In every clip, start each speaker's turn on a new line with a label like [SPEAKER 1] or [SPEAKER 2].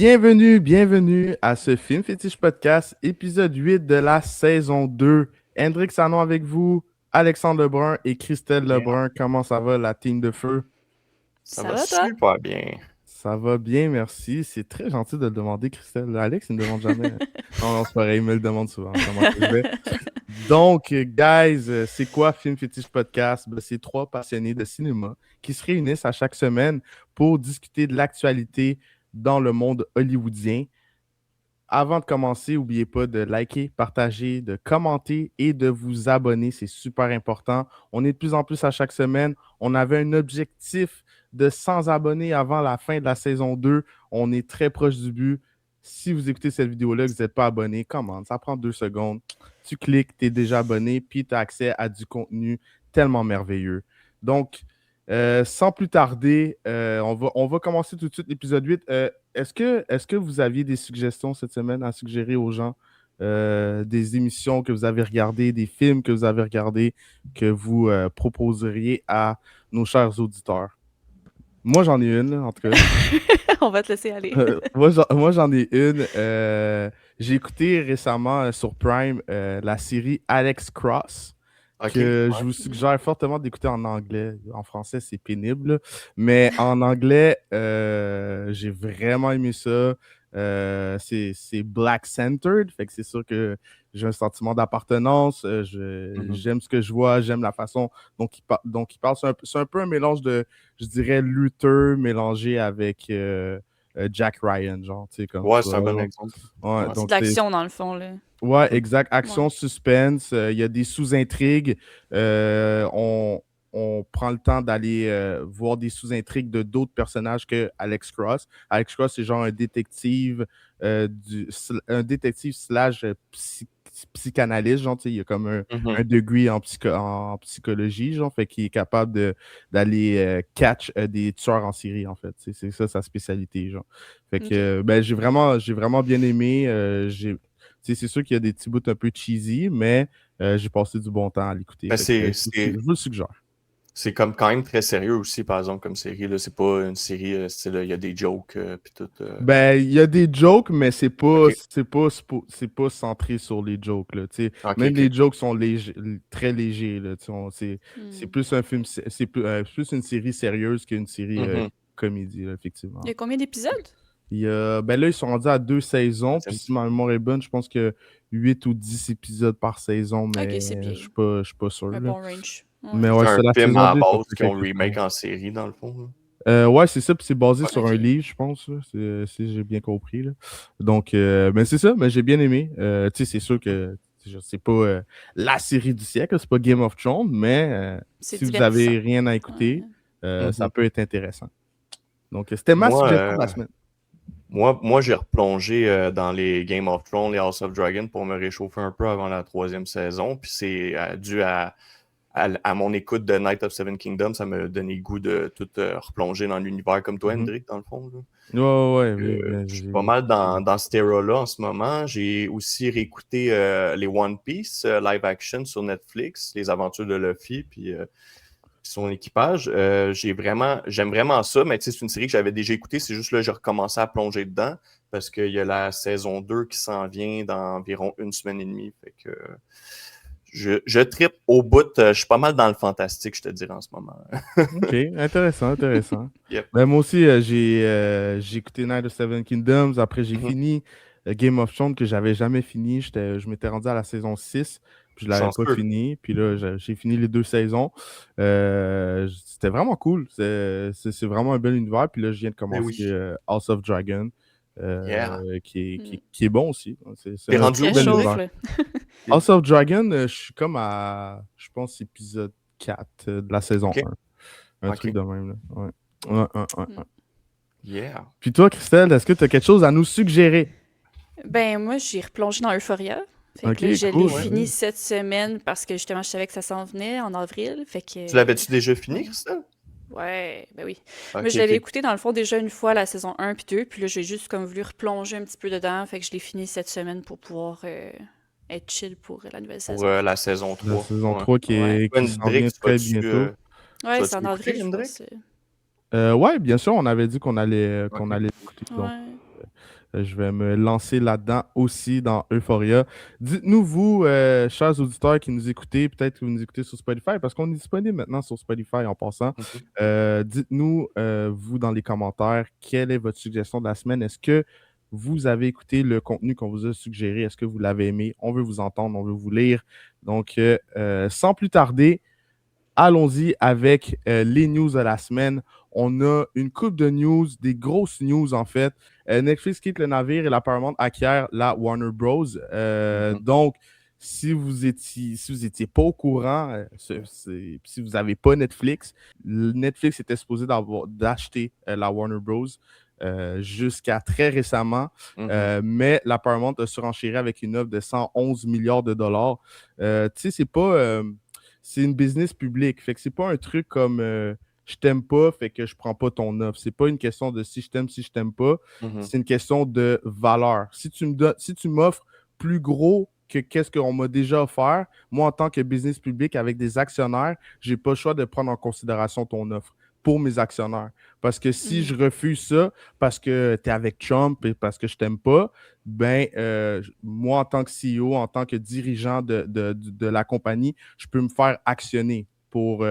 [SPEAKER 1] Bienvenue à ce Film Fétiche Podcast, épisode 8 de la saison 2. Hendrik Sanon avec vous, Alexandre Lebrun et Christelle Lebrun. Comment ça va, la team de feu?
[SPEAKER 2] Ça va toi?
[SPEAKER 3] super bien.
[SPEAKER 1] Ça va bien, merci. C'est très gentil de le demander, Christelle. Alex, il ne me demande jamais. Non, c'est pareil, il me le demande souvent. Comment je vais. Donc, guys, c'est quoi Film Fétiche Podcast? Ben, c'est 3 passionnés de cinéma qui se réunissent à chaque semaine pour discuter de l'actualité dans le monde hollywoodien. Avant de commencer, n'oubliez pas de liker, partager, de commenter et de vous abonner. C'est super important. On est de plus en plus à chaque semaine. On avait un objectif de 100 abonnés avant la fin de la saison 2. On est très proche du but. Si vous écoutez cette vidéo-là et que vous n'êtes pas abonné, commande. Ça prend 2 secondes. Tu cliques, tu es déjà abonné, puis tu as accès à du contenu tellement merveilleux. Donc, sans plus tarder, on va commencer tout de suite l'épisode 8. Est-ce que vous aviez des suggestions cette semaine à suggérer aux gens, des émissions que vous avez regardées, des films que vous avez regardés, que vous proposeriez à nos chers auditeurs? Moi, j'en ai une, là, en tout cas.
[SPEAKER 2] On va te laisser aller.
[SPEAKER 1] Moi, j'en ai une. J'ai écouté récemment sur Prime la série Alex Cross, que je vous suggère fortement d'écouter en anglais. En français, c'est pénible, mais en anglais, j'ai vraiment aimé ça. C'est Black-centered, fait que c'est sûr que j'ai un sentiment d'appartenance. J'aime ce que je vois, j'aime la façon dont il parle. C'est un peu un mélange de, je dirais, Luther mélangé avec Jack Ryan, genre, tu sais, comme
[SPEAKER 3] Ouais,
[SPEAKER 1] ça.
[SPEAKER 3] c'est un bon exemple.
[SPEAKER 1] Ouais,
[SPEAKER 2] C'est
[SPEAKER 1] donc
[SPEAKER 2] de l'action dans le fond, là.
[SPEAKER 1] Ouais, exact. Action,
[SPEAKER 2] Ouais.
[SPEAKER 1] suspense. Il y a des sous-intrigues. On prend le temps d'aller voir des sous-intrigues de d'autres personnages que Alex Cross. Alex Cross, c'est genre un détective slash psychanalyste. Genre, tu sais, il y a comme un degré en psychologie, genre, fait qu'il est capable d'aller catch des tueurs en série, en fait. C'est ça sa spécialité, genre. Fait que ben, j'ai vraiment bien aimé. C'est sûr qu'il y a des petits bouts un peu cheesy, mais j'ai passé du bon temps à l'écouter.
[SPEAKER 3] Mais
[SPEAKER 1] Je vous le suggère.
[SPEAKER 3] c'est comme quand même très sérieux aussi, par exemple, comme série. Là. C'est pas une série style, il y a des jokes puis tout.
[SPEAKER 1] Ben, il y a des jokes, mais c'est pas,
[SPEAKER 3] Ok.
[SPEAKER 1] c'est pas centré sur les jokes, là, tu sais.
[SPEAKER 3] Ok,
[SPEAKER 1] Même
[SPEAKER 3] ok.
[SPEAKER 1] les jokes sont très légers, là, tu sais. C'est plus un film, c'est plus une série sérieuse qu'une série comédie, là, effectivement.
[SPEAKER 2] Il y a combien d'épisodes?
[SPEAKER 1] Ben là, ils sont rendus à 2 saisons, puis
[SPEAKER 3] Deuxième.
[SPEAKER 1] si ma mémoire est bonne, je pense que 8 ou 10 épisodes par saison, mais
[SPEAKER 2] Ok, c'est bien.
[SPEAKER 1] je suis pas sûr,
[SPEAKER 2] Un
[SPEAKER 1] là.
[SPEAKER 2] bon range. Ouais.
[SPEAKER 1] Mais ouais,
[SPEAKER 3] C'est un
[SPEAKER 1] c'est la
[SPEAKER 3] film
[SPEAKER 1] saison
[SPEAKER 3] à
[SPEAKER 1] 2,
[SPEAKER 3] la
[SPEAKER 1] ça
[SPEAKER 3] base
[SPEAKER 1] fait
[SPEAKER 3] qui ont
[SPEAKER 1] quelques
[SPEAKER 3] remake
[SPEAKER 1] semaines.
[SPEAKER 3] en série, dans le fond. Là.
[SPEAKER 1] Ouais, c'est ça, puis c'est basé sur un
[SPEAKER 2] Ok.
[SPEAKER 1] livre, je pense, là, si j'ai bien compris, là. Donc, ben c'est ça, mais j'ai bien aimé. Tu sais, c'est sûr que c'est pas la série du siècle, c'est pas Game of Thrones, mais
[SPEAKER 2] C'est
[SPEAKER 1] si vous
[SPEAKER 2] divertissant.
[SPEAKER 1] avez rien à écouter,
[SPEAKER 2] Ouais.
[SPEAKER 1] ça peut être intéressant. Donc, c'était ma
[SPEAKER 3] Moi,
[SPEAKER 1] suggestion de la semaine.
[SPEAKER 3] moi, j'ai replongé dans les Game of Thrones, les House of Dragon pour me réchauffer un peu avant la 3e saison. Puis c'est dû à mon écoute de Night of Seven Kingdoms, ça m'a donné le goût de tout replonger dans l'univers comme toi, Hendrik, dans le fond. Là.
[SPEAKER 1] Ouais,
[SPEAKER 3] Je suis pas mal dans cette era-là en ce moment. J'ai aussi réécouté les One Piece live action sur Netflix, les aventures de Luffy, puis son équipage. J'aime vraiment ça, mais tu sais, c'est une série que j'avais déjà écoutée. C'est juste là, j'ai recommencé à plonger dedans parce qu'il y a la saison 2 qui s'en vient dans environ 1 semaine et demie. Fait que je trippe au bout. Je suis pas mal dans le fantastique, je te dirais, en ce moment.
[SPEAKER 1] OK, intéressant.
[SPEAKER 3] Yep.
[SPEAKER 1] Ben, moi aussi, j'ai écouté Night of Seven Kingdoms. Après, j'ai fini Game of Thrones que j'avais jamais fini. Je m'étais rendu à la saison 6, puis je l'avais pas
[SPEAKER 3] Chanceux.
[SPEAKER 1] fini. Puis là, j'ai fini les 2 saisons. C'était vraiment cool. C'est vraiment un bel univers. Puis là, je viens de commencer House of Dragon, qui est bon aussi. C'est
[SPEAKER 3] T'es
[SPEAKER 1] un
[SPEAKER 3] rendu
[SPEAKER 1] très
[SPEAKER 3] où,
[SPEAKER 1] bel
[SPEAKER 2] chauffe,
[SPEAKER 1] univers.
[SPEAKER 2] là.
[SPEAKER 1] House of Dragon, je suis comme à, je pense, épisode 4 de la saison
[SPEAKER 3] Ok.
[SPEAKER 1] 1. Un truc de même, là. Ouais.
[SPEAKER 3] Yeah.
[SPEAKER 1] Puis toi, Christelle, est-ce que tu as quelque chose à nous suggérer?
[SPEAKER 2] Ben, moi, j'ai replongé dans Euphoria. Fait
[SPEAKER 1] Ok,
[SPEAKER 2] que là, je
[SPEAKER 1] cool,
[SPEAKER 2] l'ai
[SPEAKER 1] ouais.
[SPEAKER 2] fini cette semaine parce que justement, je savais que ça s'en venait en avril. Fait que.
[SPEAKER 3] Tu l'avais-tu déjà fini, Christelle?
[SPEAKER 2] Ouais, ben oui.
[SPEAKER 3] Ok,
[SPEAKER 2] Moi, je l'avais
[SPEAKER 3] ok.
[SPEAKER 2] écouté dans le fond déjà une fois la saison 1 puis 2, puis là, j'ai juste comme voulu replonger un petit peu dedans, fait que je l'ai fini cette semaine pour pouvoir être chill pour la nouvelle
[SPEAKER 3] Pour
[SPEAKER 2] saison.
[SPEAKER 3] la saison
[SPEAKER 1] La
[SPEAKER 3] 3.
[SPEAKER 1] saison
[SPEAKER 3] Ouais.
[SPEAKER 1] 3 qui
[SPEAKER 2] Ouais.
[SPEAKER 1] s'en vient
[SPEAKER 3] Hendrik,
[SPEAKER 1] très bientôt.
[SPEAKER 2] Ouais,
[SPEAKER 3] vas-tu
[SPEAKER 2] c'est en
[SPEAKER 3] l'écouter,
[SPEAKER 2] avril, je
[SPEAKER 3] Hendrik?
[SPEAKER 2] pense.
[SPEAKER 1] Ouais, bien sûr, on avait dit qu'on allait
[SPEAKER 3] Ok.
[SPEAKER 1] l'écouter. Donc,
[SPEAKER 2] Ouais.
[SPEAKER 1] Je vais me lancer là-dedans aussi dans Euphoria. Dites-nous, vous, chers auditeurs qui nous écoutez, peut-être que vous nous écoutez sur Spotify, parce qu'on est disponible maintenant sur Spotify en passant.
[SPEAKER 3] Mhm.
[SPEAKER 1] Dites-nous, vous, dans les commentaires, quelle est votre suggestion de la semaine? Est-ce que vous avez écouté le contenu qu'on vous a suggéré? Est-ce que vous l'avez aimé? On veut vous entendre, on veut vous lire. Donc, sans plus tarder, allons-y avec les news de la semaine. On a une coupe de news, des grosses news en fait. Netflix quitte le navire et la Paramount acquiert la Warner Bros. Donc, si vous étiez pas au courant, si vous n'avez pas Netflix, Netflix était supposé d'acheter la Warner Bros. Jusqu'à très récemment, mais la Paramount a surenchéré avec une offre de 111 milliards de dollars. Tu sais, c'est une business publique. Fait que c'est pas un truc comme je t'aime pas, fait que je prends pas ton offre. C'est pas une question de si je t'aime pas. C'est une question de valeur. Si tu m'offres plus gros que qu'est-ce qu'on m'a déjà offert, moi, en tant que business public avec des actionnaires, j'ai pas le choix de prendre en considération ton offre pour mes actionnaires. Parce que si je refuse ça, parce que tu es avec Trump et parce que je t'aime pas, ben, moi, en tant que CEO, en tant que dirigeant de la compagnie, je peux me faire actionner pour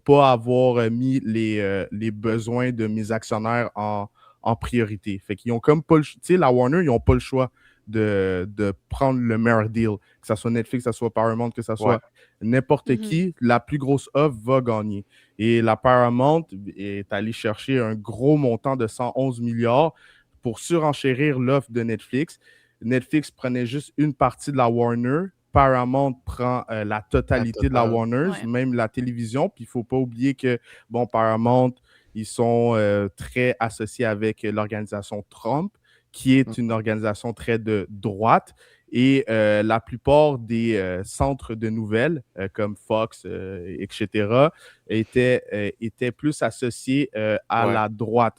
[SPEAKER 1] pas avoir mis les besoins de mes actionnaires en priorité. Fait qu'ils ont comme pas le choix. Tu sais, la Warner, ils n'ont pas le choix de prendre le meilleur deal, que ce soit Netflix, que ce soit Paramount, que ce soit n'importe qui, la plus grosse offre va gagner. Et la Paramount est allée chercher un gros montant de 111 milliards pour surenchérir l'offre de Netflix. Netflix prenait juste une partie de la Warner. Paramount prend la totalité de la Warner, même la télévision. Puis il ne faut pas oublier que, bon, Paramount, ils sont très associés avec l'organisation Trump, qui est une organisation très de droite. Et la plupart des centres de nouvelles, comme Fox, etc., étaient plus associés à la droite.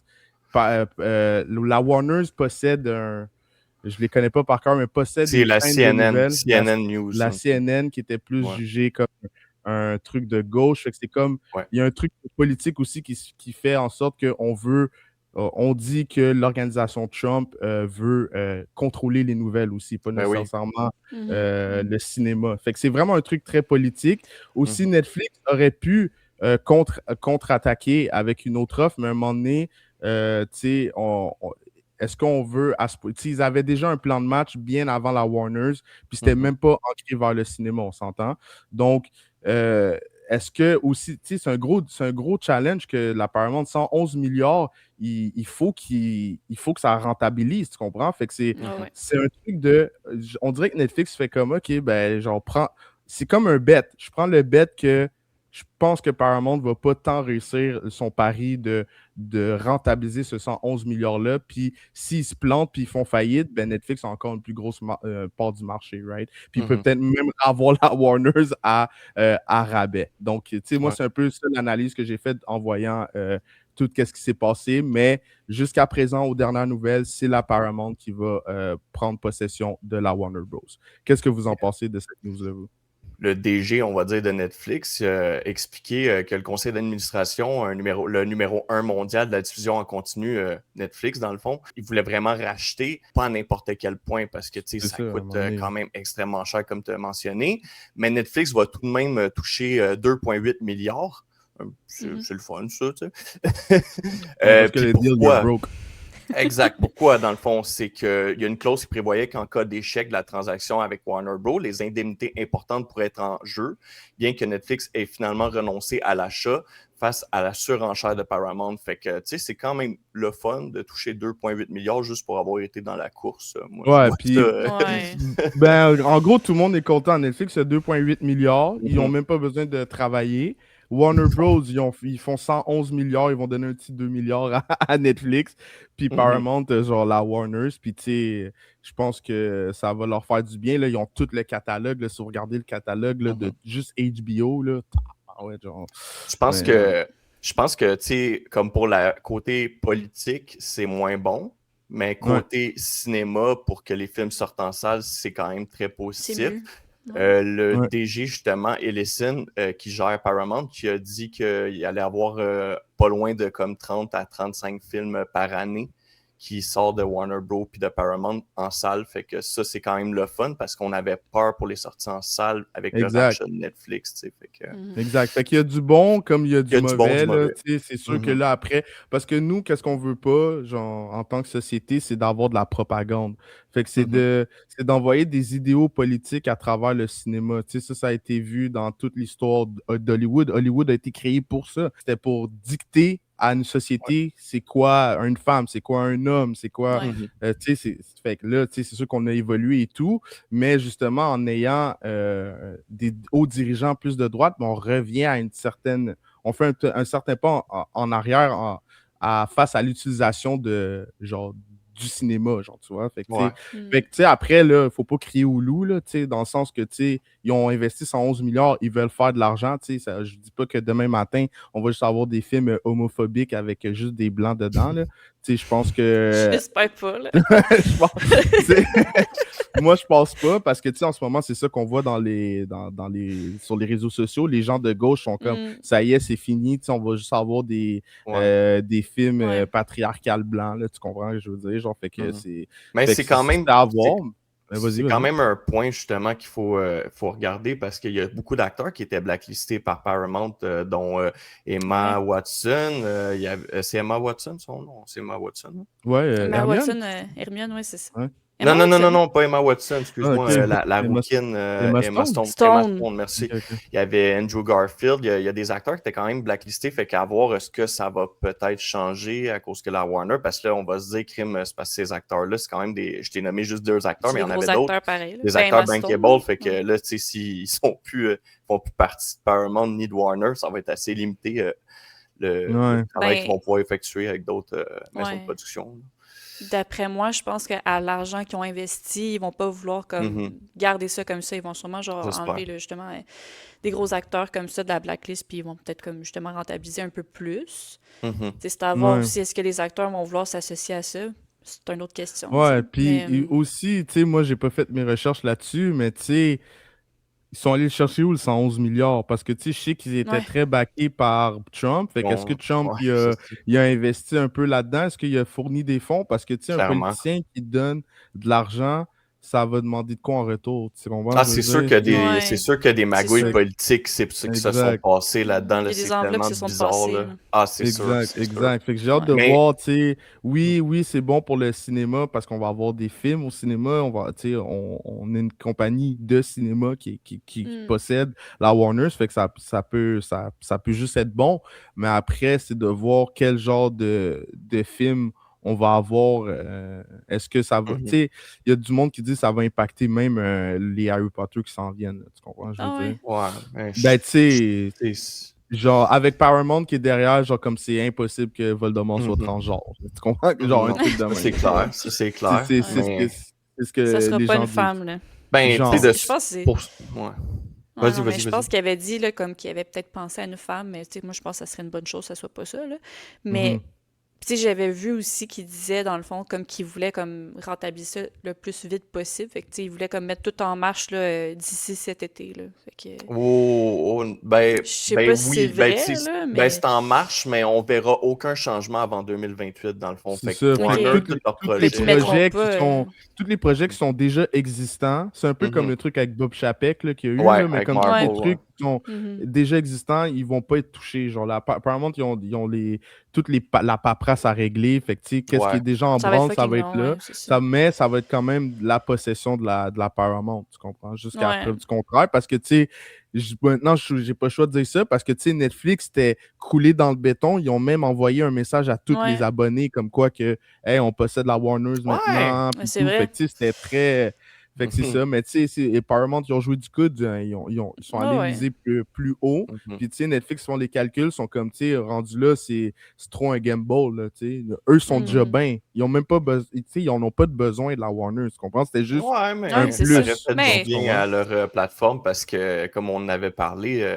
[SPEAKER 1] La Warner possède je ne les connais pas par cœur, mais possède
[SPEAKER 3] C'est
[SPEAKER 1] une
[SPEAKER 3] la
[SPEAKER 1] chaîne de nouvelles,
[SPEAKER 3] CNN News.
[SPEAKER 1] la CNN qui était plus jugée comme un truc de gauche. Fait que c'est comme, il y a un truc politique aussi qui fait en sorte qu'on veut, on dit que l'organisation Trump veut contrôler les nouvelles aussi, pas nécessairement le cinéma. Fait que c'est vraiment un truc très politique. Aussi, Netflix aurait pu contre-attaquer avec une autre offre, mais à un moment donné, tu sais, est-ce qu'on veut. Ils avaient déjà un plan de match bien avant la Warners, puis c'était même pas ancré vers le cinéma, on s'entend. Donc, est-ce que aussi, tu sais, c'est un gros challenge que la Paramount, 111 milliards, il faut que ça rentabilise, tu comprends? Fait que c'est un truc de. On dirait que Netflix fait comme, OK, ben, genre, c'est comme un bet. Je prends le bet que je pense que Paramount ne va pas tant réussir son pari de rentabiliser ce 111 milliards-là. Puis s'ils se plantent puis ils font faillite, ben Netflix a encore une plus grosse part du marché, right? Puis il peut peut-être même avoir la Warners à rabais. Donc, tu sais, moi, c'est un peu ça l'analyse que j'ai faite en voyant tout ce qui s'est passé. Mais jusqu'à présent, aux dernières nouvelles, c'est la Paramount qui va prendre possession de la Warner Bros. Qu'est-ce que vous en pensez de cette news-là, vous?
[SPEAKER 3] Le DG, on va dire, de Netflix expliqué que le conseil d'administration, le numéro 1 mondial de la diffusion en continu Netflix, dans le fond, il voulait vraiment racheter, pas à n'importe quel point, parce que ça coûte quand même extrêmement cher, comme tu as mentionné. Mais Netflix va tout de même toucher 2,8 milliards. C'est le fun, ça, tu sais.
[SPEAKER 1] Parce que le deal est broke.
[SPEAKER 3] Exact. Pourquoi, dans le fond? C'est qu'il y a une clause qui prévoyait qu'en cas d'échec de la transaction avec Warner Bros., les indemnités importantes pourraient être en jeu, bien que Netflix ait finalement renoncé à l'achat face à la surenchère de Paramount. Fait que, tu sais, c'est quand même le fun de toucher 2,8 milliards juste pour avoir été dans la course. Moi,
[SPEAKER 1] puis, ben, en gros, tout le monde est content. Netflix, c'est 2,8 milliards. Ils n'ont même pas besoin de travailler. Warner Bros, ils font 111 milliards, ils vont donner un petit 2 milliards à Netflix. Puis Paramount, genre la Warner. Puis tu sais, je pense que ça va leur faire du bien. Là. Ils ont tout le catalogue. Là, si vous regardez le catalogue là, de juste HBO, là, genre,
[SPEAKER 3] je pense que, tu sais, comme pour le côté politique, c'est moins bon. Mais côté cinéma, pour que les films sortent en salle, c'est quand même très positif. Le DG, justement, Ellison, qui gère Paramount, qui a dit qu'il allait avoir pas loin de comme 30 à 35 films par année qui sort de Warner Bros. Puis de Paramount en salle. Fait que ça, c'est quand même le fun parce qu'on avait peur pour les sorties en salle avec le rachat de Netflix. Tu sais, fait que...
[SPEAKER 1] Exact. Fait qu'il y a du bon comme il y a du mauvais.
[SPEAKER 3] mauvais.
[SPEAKER 1] C'est sûr que là, après, parce que nous, qu'est-ce qu'on veut pas, genre, en tant que société, c'est d'avoir de la propagande. Fait que c'est d'envoyer des idéaux politiques à travers le cinéma. Tu sais, ça a été vu dans toute l'histoire d'Hollywood. Hollywood a été créé pour ça. C'était pour dicter à une société, c'est quoi une femme, c'est quoi un homme, c'est quoi... tu sais, fait que là, tu sais, c'est sûr qu'on a évolué et tout, mais justement, en ayant des hauts dirigeants plus de droite, on revient à une certaine... On fait un certain pas en arrière face à l'utilisation de, genre, du cinéma, genre, tu vois. Fait que, tu sais, après, là, il ne faut pas crier au loup, là, tu sais, dans le sens que, tu sais, ils ont investi 111 milliards, ils veulent faire de l'argent, tu sais. Je dis pas que demain matin, on va juste avoir des films homophobiques avec juste des blancs dedans, là. Tu sais, je pense que...
[SPEAKER 2] J'espère pas, là.
[SPEAKER 1] Moi, je pense pas, parce que, tu sais, en ce moment, c'est ça qu'on voit sur les réseaux sociaux. Les gens de gauche sont comme, ça y est, c'est fini, tu sais, on va juste avoir des films patriarcales blancs, là, tu comprends ce que je veux dire? Genre, fait que c'est...
[SPEAKER 3] Mais c'est quand même...
[SPEAKER 1] C'est
[SPEAKER 3] quand même un point, justement, qu'il faut regarder parce qu'il y a beaucoup d'acteurs qui étaient blacklistés par Paramount, dont Emma Watson. C'est Emma Watson, son nom? C'est Emma Watson? Hein?
[SPEAKER 1] Ouais,
[SPEAKER 2] Emma Watson, Hermione, oui, c'est ça.
[SPEAKER 3] Ouais. Non, pas Emma Watson, excuse-moi, la rouquine Emma Stone, merci. Okay. Il y avait Andrew Garfield, il y a des acteurs qui étaient quand même blacklistés, fait qu'à voir est-ce que ça va peut-être changer à cause que la Warner, parce que là, on va se dire, c'est parce que ces acteurs-là, c'est quand même je t'ai nommé juste 2 acteurs, mais il y en avait d'autres, des acteurs bankable, fait que là, tu sais, s'ils font plus partie de Paramount ni de Warner, ça va être assez limité le travail qu'ils vont pouvoir effectuer avec d'autres maisons de production.
[SPEAKER 2] D'après moi, je pense qu'à l'argent qu'ils ont investi, ils vont pas vouloir comme garder ça comme ça. Ils vont sûrement enlever justement des gros acteurs comme ça de la blacklist, puis ils vont peut-être comme justement rentabiliser un peu plus. C'est à voir aussi, est-ce que les acteurs vont vouloir s'associer à ça? C'est une autre question.
[SPEAKER 1] Ouais, puis aussi, tu sais, moi, j'ai pas fait mes recherches là-dessus, mais tu sais, ils sont allés le chercher où, le 111 milliards? Parce que, tu sais, je sais qu'ils étaient très backés par Trump. Fait qu'est-ce que Trump, il a investi un peu là-dedans? Est-ce qu'il a fourni des fonds? Parce que, tu sais, un politicien qui donne de l'argent, ça va demander de quoi en retour?
[SPEAKER 3] C'est sûr qu'il y a des magouilles politiques, c'est pour ça qu'ils se sont passés là-dedans. Là, c'est tellement bizarre. Là. C'est sûr.
[SPEAKER 1] Exact. Fait que j'ai hâte de voir, tu sais, oui, c'est bon pour le cinéma parce qu'on va avoir des films au cinéma. On est une compagnie de cinéma qui possède la Warner. Fait que ça peut juste être bon. Mais après, c'est de voir quel genre de film on va avoir, est-ce que ça va, tu sais, il y a du monde qui dit que ça va impacter même les Harry Potter qui s'en viennent, là, tu comprends, je veux dire?
[SPEAKER 3] Ouais.
[SPEAKER 1] Ben, tu sais, genre, avec Paramount qui est derrière, genre, comme c'est impossible que Voldemort soit transgenre, tu comprends? Genre, un truc de même.
[SPEAKER 3] C'est clair, c'est clair.
[SPEAKER 1] C'est ce que
[SPEAKER 2] ça sera
[SPEAKER 1] les
[SPEAKER 2] pas
[SPEAKER 1] gens
[SPEAKER 2] une
[SPEAKER 1] disent.
[SPEAKER 2] femme, là.
[SPEAKER 3] Ben,
[SPEAKER 2] je pense que c'est...
[SPEAKER 3] Vas-y.
[SPEAKER 2] Je pense qu'il avait dit, là, comme qu'il avait peut-être pensé à une femme, mais moi, je pense que ça serait une bonne chose que ça soit pas ça, là. Mais... Tu sais, j'avais vu aussi qu'il disait, dans le fond, comme qu'il voulait comme rentabiliser ça le plus vite possible. Fait que, tu sais, il voulait comme mettre tout en marche là, d'ici cet été, là. Fait que...
[SPEAKER 3] je
[SPEAKER 2] sais pas si c'est vrai, là, mais...
[SPEAKER 3] c'est en marche, mais on verra aucun changement avant 2028, dans le fond.
[SPEAKER 1] C'est ça. Tous les projets qui sont déjà existants, c'est un peu comme le truc avec Bob Chapek qu'il y a eu, là, mais comme tous les trucs qui sont déjà existants, ils vont pas être touchés. Genre, apparemment, ils ont la paperasse à régler. Fait que, tu sais, qu'est-ce qui est déjà en branle, ça va être là. Mais ça va être quand même la possession de la Paramount, tu comprends? Jusqu'à preuve du contraire. Parce que, tu sais, maintenant, j'ai pas le choix de dire ça parce que, tu sais, Netflix était coulé dans le béton. Ils ont même envoyé un message à tous les abonnés comme quoi que, hey, on possède la Warner maintenant.
[SPEAKER 2] C'est vrai.
[SPEAKER 1] Fait que, tu sais, c'était très... Fait que c'est ça, mais tu sais, Paramount, ils ont joué du coude, ils sont allés viser plus haut. Puis tu sais, Netflix font les calculs, sont comme, tu sais, rendu là, c'est trop un gamble, là, tu sais. Eux sont déjà bien. Ils ont même pas besoin, tu sais, ils n'en ont pas de besoin de la Warner, tu comprends? C'était juste un plus.
[SPEAKER 3] Ça fait du bien à leur plateforme parce que, comme on en avait parlé...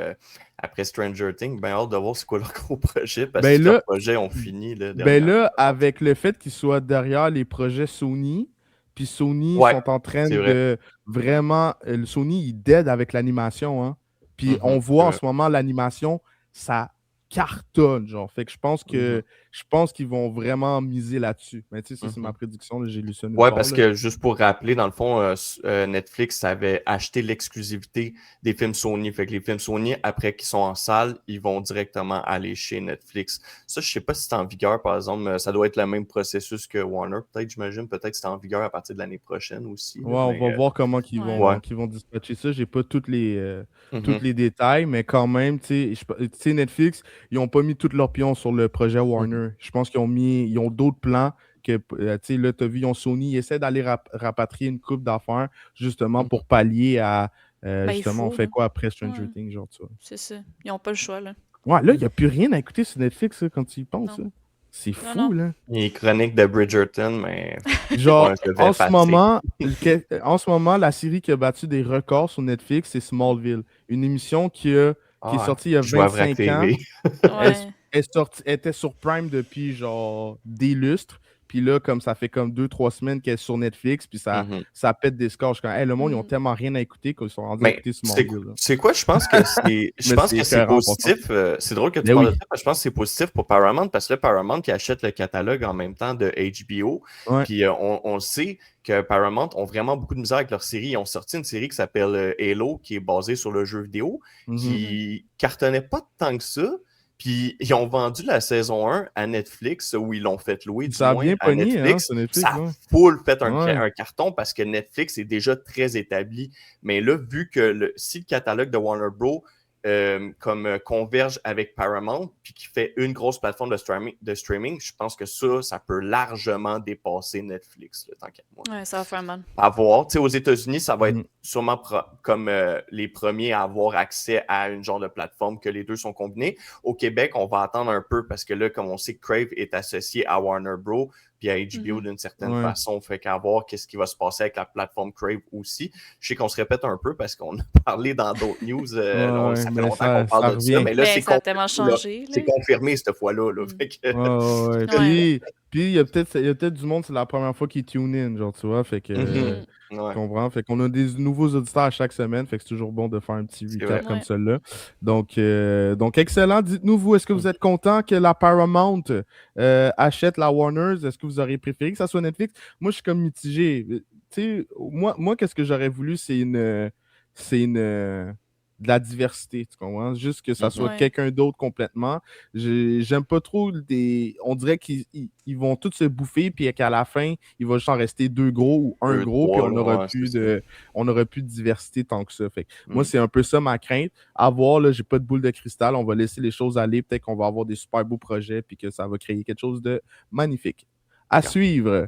[SPEAKER 3] après Stranger Things, hâte de voir c'est quoi leur gros projet parce que leurs projets ont fini.
[SPEAKER 1] Là, avec le fait qu'ils soient derrière les projets Sony, puis Sony sont en train de vraiment... Sony, ils dead avec l'animation, hein. Puis on voit en ce moment l'animation, ça cartonne, genre. Fait que je pense que je pense qu'ils vont vraiment miser là-dessus. Mais tu sais, ça, c'est ma prédiction. Là, j'ai lu ça nulle
[SPEAKER 3] Ouais,
[SPEAKER 1] part,
[SPEAKER 3] parce
[SPEAKER 1] là.
[SPEAKER 3] que juste pour rappeler, dans le fond, Netflix avait acheté l'exclusivité des films Sony. Fait que les films Sony, après qu'ils sont en salle, ils vont directement aller chez Netflix. Ça, je sais pas si c'est en vigueur, par exemple. Ça doit être le même processus que Warner, peut-être, j'imagine. Peut-être que c'est en vigueur à partir de l'année prochaine aussi.
[SPEAKER 1] Ouais, on va voir comment qu'ils
[SPEAKER 2] Ouais.
[SPEAKER 1] vont dispatcher ça. J'ai pas tous les
[SPEAKER 3] Mhm.
[SPEAKER 1] détails, mais quand même, tu sais, Netflix, ils ont pas mis tous leurs pions sur le projet Warner. Je pense ils ont d'autres plans que, tu sais, là, t'as vu, ils ont Sony, ils essaient d'aller rapatrier une coupe d'affaires, justement, pour pallier à,
[SPEAKER 2] Ben, il
[SPEAKER 1] justement, on
[SPEAKER 2] faut,
[SPEAKER 1] fait
[SPEAKER 2] là.
[SPEAKER 1] quoi après Stranger
[SPEAKER 2] Ouais,
[SPEAKER 1] Things, genre, tu vois.
[SPEAKER 2] c'est ça. Ils n'ont pas le choix, là.
[SPEAKER 1] Ouais, là, il n'y a plus rien à écouter sur Netflix, là, quand tu y penses,
[SPEAKER 2] Non.
[SPEAKER 1] là. C'est
[SPEAKER 2] Non,
[SPEAKER 1] fou,
[SPEAKER 2] non.
[SPEAKER 1] là.
[SPEAKER 3] Les chroniques de Bridgerton, mais
[SPEAKER 1] Genre,
[SPEAKER 3] ouais, je vais passer.
[SPEAKER 1] en ce moment, la série qui a battu des records sur Netflix, c'est Smallville. Une émission qui est
[SPEAKER 3] Ah,
[SPEAKER 1] sortie il y a
[SPEAKER 3] je vois Vrac
[SPEAKER 1] 25 ans.
[SPEAKER 3] TV.
[SPEAKER 1] Elle,
[SPEAKER 2] Ouais.
[SPEAKER 1] était sur Prime depuis genre des lustres. Puis là, comme ça fait comme 2-3 semaines qu'elle est sur Netflix, puis
[SPEAKER 3] Mhm.
[SPEAKER 1] ça pète des scores. Je suis comme, hey, le monde, ils ont
[SPEAKER 2] Mm.
[SPEAKER 1] tellement rien à écouter qu'ils sont rendus à
[SPEAKER 3] Mais
[SPEAKER 1] écouter
[SPEAKER 3] c'est
[SPEAKER 1] Smallville, là.
[SPEAKER 3] c'est quoi? Je pense que
[SPEAKER 1] Mais c'est
[SPEAKER 3] c'est
[SPEAKER 1] écœurant, en passant.
[SPEAKER 3] positif. C'est drôle que tu
[SPEAKER 1] Ben
[SPEAKER 3] parles de
[SPEAKER 1] oui.
[SPEAKER 3] ça, parce que je pense que c'est positif pour Paramount, parce que là, Paramount qui achète le catalogue en même temps de HBO.
[SPEAKER 1] Ouais.
[SPEAKER 3] Puis on le sait que Paramount ont vraiment beaucoup de misère avec leur série. Ils ont sorti une série qui s'appelle Halo, qui est basée sur le jeu vidéo, qui cartonnait pas tant que ça. Puis ils ont vendu la saison 1 à Netflix, où ils l'ont fait louer du
[SPEAKER 1] Ça a
[SPEAKER 3] moins
[SPEAKER 1] bien
[SPEAKER 3] à
[SPEAKER 1] pogné, hein,
[SPEAKER 3] Netflix.
[SPEAKER 1] sur Netflix,
[SPEAKER 3] Ça a
[SPEAKER 1] ouais.
[SPEAKER 3] full fait
[SPEAKER 1] Ouais.
[SPEAKER 3] un carton parce que Netflix est déjà très établi. Mais là, vu que si le catalogue de Warner Bros. Converge avec Paramount, puis qui fait une grosse plateforme de streaming, je pense que ça peut largement dépasser Netflix, là, tant qu'à moi.
[SPEAKER 2] Ouais, ça va faire mal.
[SPEAKER 3] À voir. Tu sais, aux États-Unis, ça va être sûrement comme les premiers à avoir accès à une genre de plateforme que les deux sont combinés. Au Québec, on va attendre un peu parce que là, comme on sait que Crave est associé à Warner Bros. Puis à HBO d'une certaine façon, fait qu'à voir qu'est-ce qui va se passer avec la plateforme Crave aussi. Je sais qu'on se répète un peu parce qu'on a parlé dans d'autres news. Ça fait longtemps qu'on parle de ça, mais là,
[SPEAKER 2] ça a tellement changé.
[SPEAKER 3] C'est confirmé cette fois-là. Là, fait que...
[SPEAKER 1] Ouais. Puis il y a peut-être du monde, c'est la première fois qu'ils tune in, genre, tu vois, fait que tu comprends. Fait qu'on a des nouveaux auditeurs à chaque semaine, fait que c'est toujours bon de faire un petit recap comme celui-là. Donc excellent. Dites-nous, vous, est-ce que vous êtes content que la Paramount achète la Warner? Est-ce que vous auriez préféré que ça soit Netflix? Moi, je suis comme mitigé. Tu sais, moi, qu'est-ce que j'aurais voulu, c'est de la diversité, tu comprends? Juste que ça soit quelqu'un d'autre complètement. J'aime pas trop on dirait qu'ils vont tous se bouffer, puis qu'à la fin, il va juste en rester deux gros ou un gros, puis on n'aura plus de diversité tant que ça. Fait que moi, c'est un peu ça ma crainte. À voir, là, j'ai pas de boule de cristal. On va laisser les choses aller. Peut-être qu'on va avoir des super beaux projets, puis que ça va créer quelque chose de magnifique. À suivre.